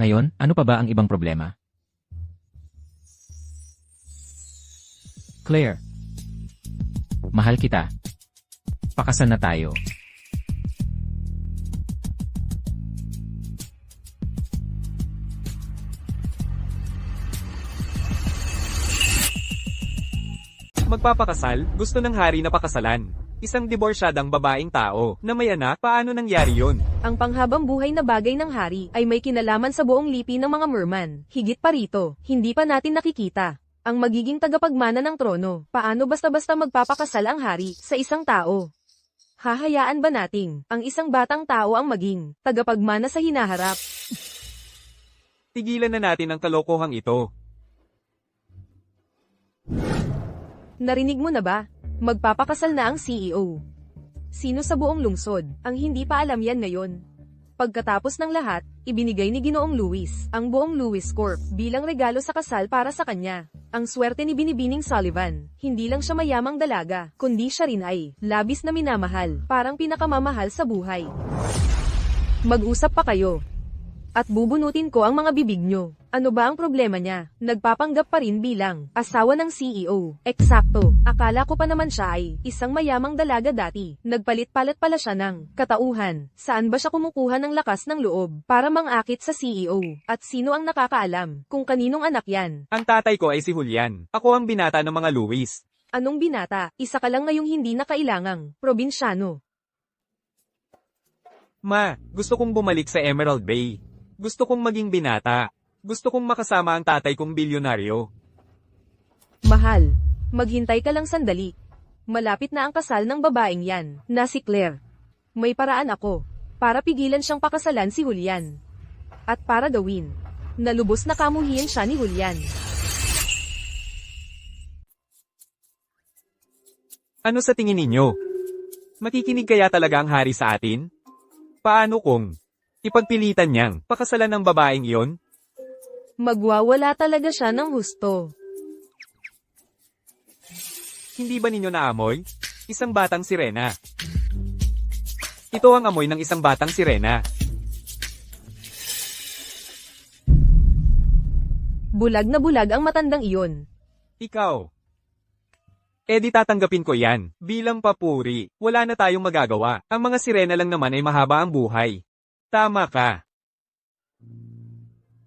Ngayon, ano pa ba ang ibang problema? Claire. Mahal kita. Pakasal na tayo. Magpapakasal, gusto ng hari na pakasalan. Isang diborsyadang babaeng tao, na may anak, paano nangyari yon? Ang panghabang buhay na bagay ng hari ay may kinalaman sa buong lipi ng mga merman. Higit pa rito, hindi pa natin nakikita ang magiging tagapagmana ng trono. Paano basta-basta magpapakasal ang hari sa isang tao? Hahayaan ba nating ang isang batang tao ang maging tagapagmana sa hinaharap? Tigilan na natin ang kalokohang ito. Narinig mo na ba? Magpapakasal na ang CEO. Sino sa buong lungsod ang hindi pa alam yan ngayon? Pagkatapos ng lahat, ibinigay ni Ginoong Luis ang buong Luis Corp bilang regalo sa kasal para sa kanya. Ang swerte ni Binibining Sullivan, hindi lang siya mayamang dalaga, kundi siya rin ay labis na minamahal, parang pinakamamahal sa buhay. Mag-usap pa kayo. At bubunutin ko ang mga bibig nyo. Ano ba ang problema niya? Nagpapanggap pa rin bilang asawa ng CEO. Eksakto. Akala ko pa naman siya ay isang mayamang dalaga dati. Nagpalit-palit pala siya ng katauhan. Saan ba siya kumukuha ng lakas ng loob para mangakit sa CEO? At sino ang nakakaalam kung kaninong anak yan? Ang tatay ko ay si Julian. Ako ang binata ng mga Luis. Anong binata? Isa ka lang ngayong hindi na kailangang probinsyano. Ma, gusto kong bumalik sa Emerald Bay. Gusto kong maging binata. Gusto kong makasama ang tatay kong bilyonaryo. Mahal, maghintay ka lang sandali. Malapit na ang kasal ng babaeng yan, na si Claire. May paraan ako, para pigilan siyang pakasalan si Julian. At para gawin, na lubos na kamuhian siya ni Julian. Ano sa tingin ninyo? Makikinig kaya talaga ang hari sa atin? Paano kung ipagpilitan niyang pakasalan ng babaeng iyon? Magwawala talaga siya ng husto. Hindi ba ninyo naamoy? Isang batang sirena. Ito ang amoy ng isang batang sirena. Bulag na bulag ang matandang iyon. Ikaw. Di tatanggapin ko yan. Bilang papuri, wala na tayong magagawa. Ang mga sirena lang naman ay mahaba ang buhay. Tama ka.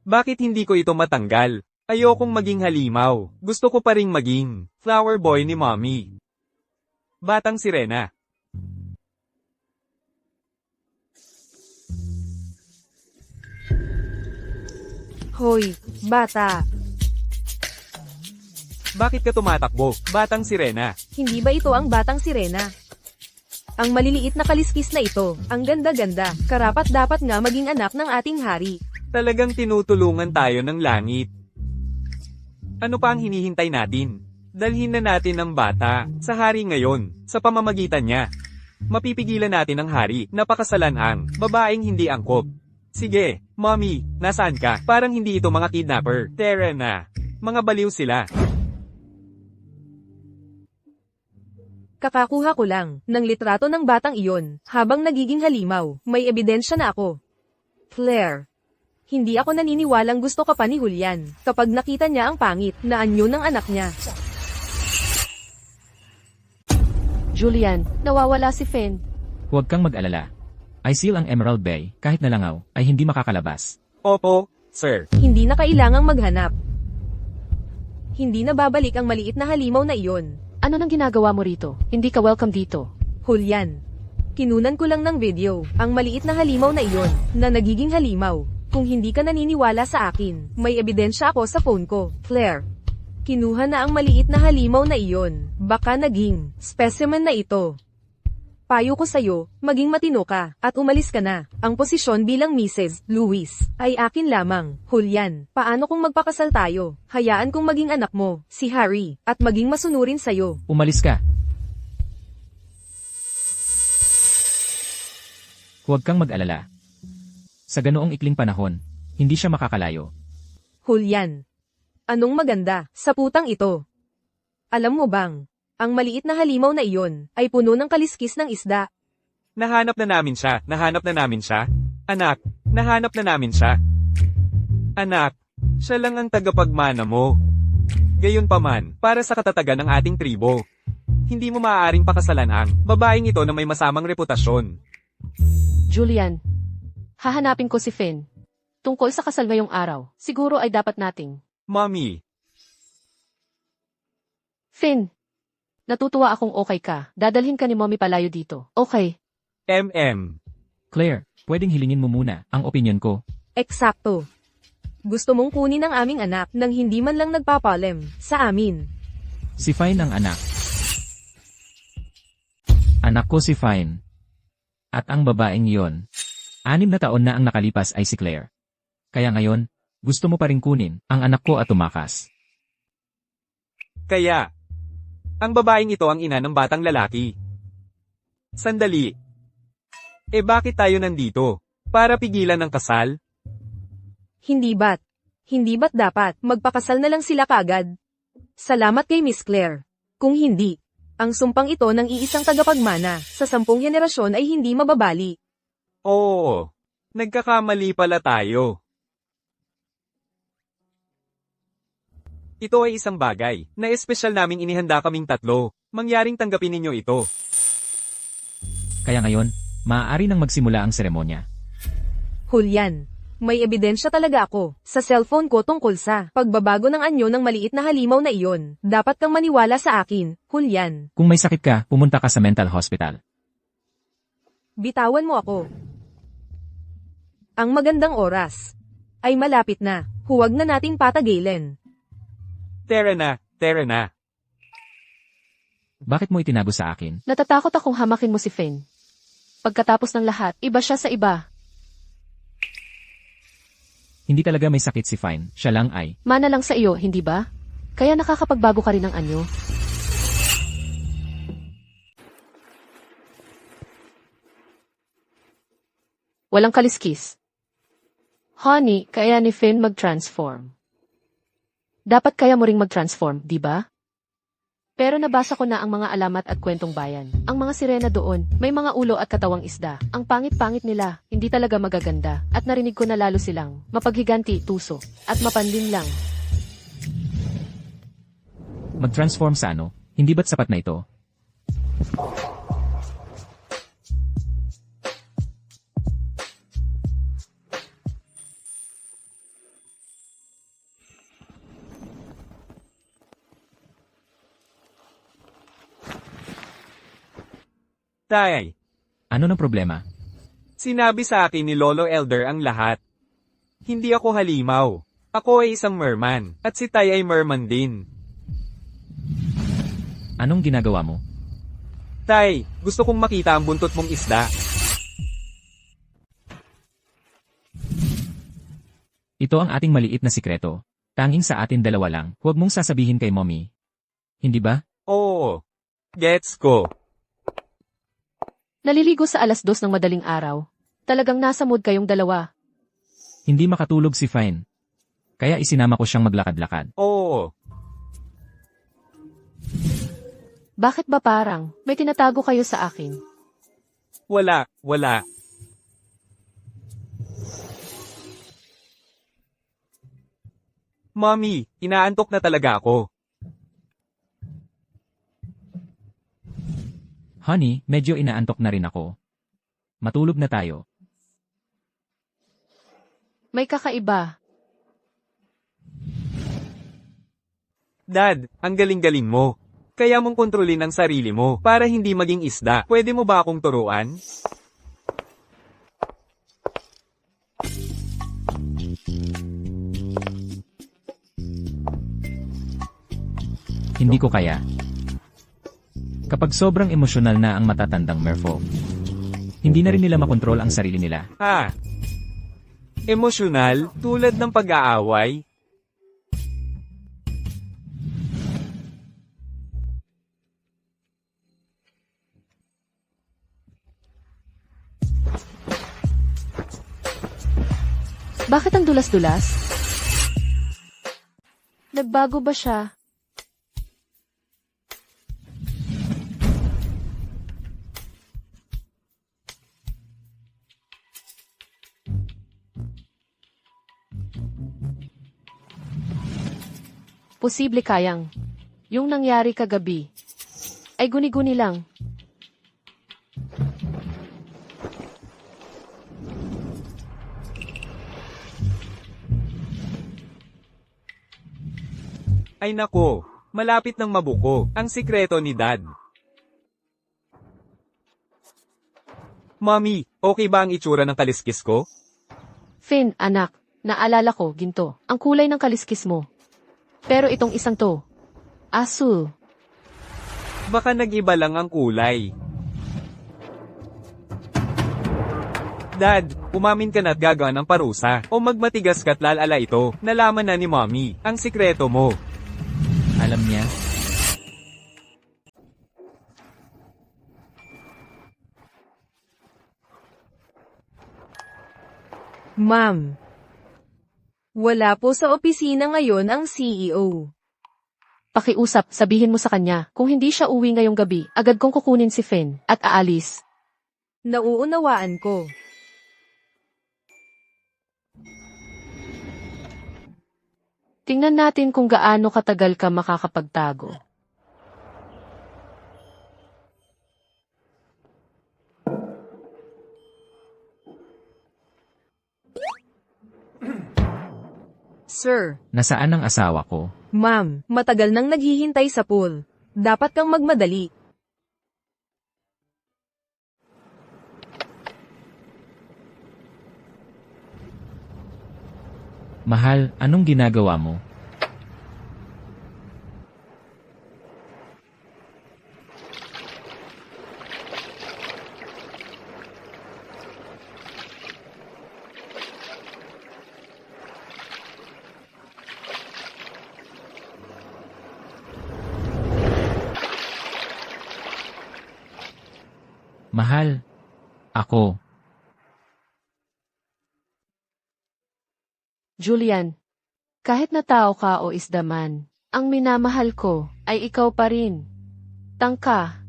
Bakit hindi ko ito matanggal? Ayokong maging halimaw. Gusto ko pa ring maging flower boy ni mommy. Batang sirena. Hoy, bata. Bakit ka tumatakbo? Batang sirena. Hindi ba ito ang batang sirena? Ang maliliit na kaliskis na ito, ang ganda-ganda, karapat dapat nga maging anak ng ating hari. Talagang tinutulungan tayo ng langit. Ano pa ang hinihintay natin? Dalhin na natin ang bata sa hari ngayon, sa pamamagitan niya. Mapipigilan natin ang hari na pakasalan ang babaeng hindi angkop. Sige, mommy, nasaan ka? Parang hindi ito mga kidnapper. Tara na. Mga baliw sila. Kakakuha ko lang ng litrato ng batang iyon habang nagiging halimaw. May ebidensya na ako. Claire. Hindi ako naniniwalang gusto ka pa ni Julian kapag nakita niya ang pangit na anyo ng anak niya. Julian, nawawala si Finn. Huwag kang mag-alala. I seal ang Emerald Bay, kahit nalangaw, ay hindi makakalabas. Opo, sir. Hindi na kailangang maghanap. Hindi na babalik ang maliit na halimaw na iyon. Ano nang ginagawa mo rito? Hindi ka welcome dito. Julian. Kinunan ko lang ng video ang maliit na halimaw na iyon na nagiging halimaw. Kung hindi ka naniniwala sa akin, may ebidensya ako sa phone ko. Claire. Kinuha na ang maliit na halimaw na iyon. Baka naging specimen na ito. Payo ko sa'yo, maging matino ka, at umalis ka na. Ang posisyon bilang Mrs. Luis ay akin lamang. Julian, paano kung magpakasal tayo? Hayaan kong maging anak mo, si Harry, at maging masunurin sa'yo. Umalis ka. Huwag kang mag-alala. Sa ganoong ikling panahon, hindi siya makakalayo. Julian. Anong maganda sa putang ito? Alam mo bang, ang maliit na halimaw na iyon ay puno ng kaliskis ng isda. Nahanap na namin siya. Nahanap na namin siya. Anak, nahanap na namin siya. Anak, siya lang ang tagapagmana mo. Gayunpaman, para sa katatagan ng ating tribo, hindi mo maaaring pakasalan ang babaeng ito na may masamang reputasyon. Julian, hahanapin ko si Finn. Tungkol sa kasal ngayong araw, siguro ay dapat nating. Mommy, Finn, natutuwa akong okay ka. Dadalhin ka ni Mommy palayo dito. Okay. Claire, pwedeng hilingin mo muna ang opinyon ko. Eksakto. Gusto mong kunin ang aming anak nang hindi man lang nagpapalem sa amin. Si Fine ang anak. Anak ko si Fine. At ang babaeng yon. 6 na taon na ang nakalipas ay si Claire. Kaya ngayon, gusto mo pa rin kunin ang anak ko at tumakas. Kaya, ang babaeng ito ang ina ng batang lalaki. Sandali. Bakit tayo nandito? Para pigilan ang kasal? Hindi ba't dapat magpakasal na lang sila kagad? Salamat kay Miss Claire. Kung hindi, ang sumpang ito ng iisang tagapagmana sa 10 henerasyon ay hindi mababali. Oo, nagkakamali pala tayo. Ito ay isang bagay na espesyal naming inihanda kaming 3. Mangyaring tanggapin ninyo ito. Kaya ngayon, maaari nang magsimula ang seremonya. Julian, may ebidensya talaga ako sa cellphone ko tungkol sa pagbabago ng anyo ng maliit na halimaw na iyon. Dapat kang maniwala sa akin, Julian. Kung may sakit ka, pumunta ka sa mental hospital. Bitawan mo ako. Ang magandang oras ay malapit na. Huwag na nating patagilin. Tara na. Bakit mo itinago sa akin? Natatakot akong hamakin mo si Finn. Pagkatapos ng lahat, iba siya sa iba. Hindi talaga may sakit si Fine. Siya lang ay. Mana lang sa iyo, hindi ba? Kaya nakakapagbago ka rin ng anyo. Walang kaliskis. Honey, kaya ni Finn mag-transform. Dapat kaya mo ring mag-transform, di ba? Pero nabasa ko na ang mga alamat at kwentong bayan. Ang mga sirena doon, may mga ulo at katawang isda. Ang pangit-pangit nila, hindi talaga magaganda. At narinig ko na lalo silang mapaghiganti, tuso, at mapanlin lang. Mag-transform sa ano? Hindi ba't sapat na ito? Tay, Ano ng problema? sinabi sa akin ni Lolo Elder ang lahat. Hindi ako halimaw. Ako ay isang merman, at si Tay ay merman din. Anong ginagawa mo? Tay, gusto kong makita ang buntot mong isda. Ito ang ating maliit na sikreto. Tanging sa atin 2 lang. Huwag mong sasabihin kay Mommy. Hindi ba? Oo. Gets ko. Naliligo sa 2:00 ng madaling araw. Talagang nasa mood kayong dalawa. Hindi makatulog si Fine. Kaya isinama ko siyang maglakad-lakad. Oo. Bakit ba parang may tinatago kayo sa akin? Wala. Mommy, inaantok na talaga ako. Honey, medyo inaantok na rin ako. Matulog na tayo. May kakaiba. Dad, ang galing-galing mo. Kaya mong kontrolin ang sarili mo para hindi maging isda. Pwede mo ba akong turuan? Hindi ko kaya. Kapag sobrang emosyonal na ang matatandang merfolk, hindi na rin nila makontrol ang sarili nila. Ha? Emosyonal, tulad ng pag-aaway? Bakit ang dulas-dulas? Nagbago ba siya? Posible kayang. Yung nangyari kagabi. Ay guni-guni lang. Ay nako, malapit ng mabuko, ang sikreto ni Dad. Mommy, okay ba ang itsura ng kaliskis ko? Finn, anak, naalala ko, ginto, ang kulay ng kaliskis mo. Pero itong isang to, asul. Baka nag-iba lang ang kulay. Dad, umamin ka na't gagawa ng parusa, o magmatigas ka't lalala ito, nalaman na ni Mommy, ang sikreto mo. Alam niya, Ma'am. Wala po sa opisina ngayon ang CEO. Pakiusap, sabihin mo sa kanya, kung hindi siya uwi ngayong gabi, agad kong kukunin si Finn, at aalis. Nauunawaan ko. Tingnan natin kung gaano katagal ka makakapagtago. Sir, nasaan ang asawa ko? ma'am, matagal nang naghihintay sa pool. Dapat kang magmadali. Mahal, anong ginagawa mo? Mahal, ako. Julian, kahit na tao ka o isda man, ang minamahal ko ay ikaw pa rin. Tangka,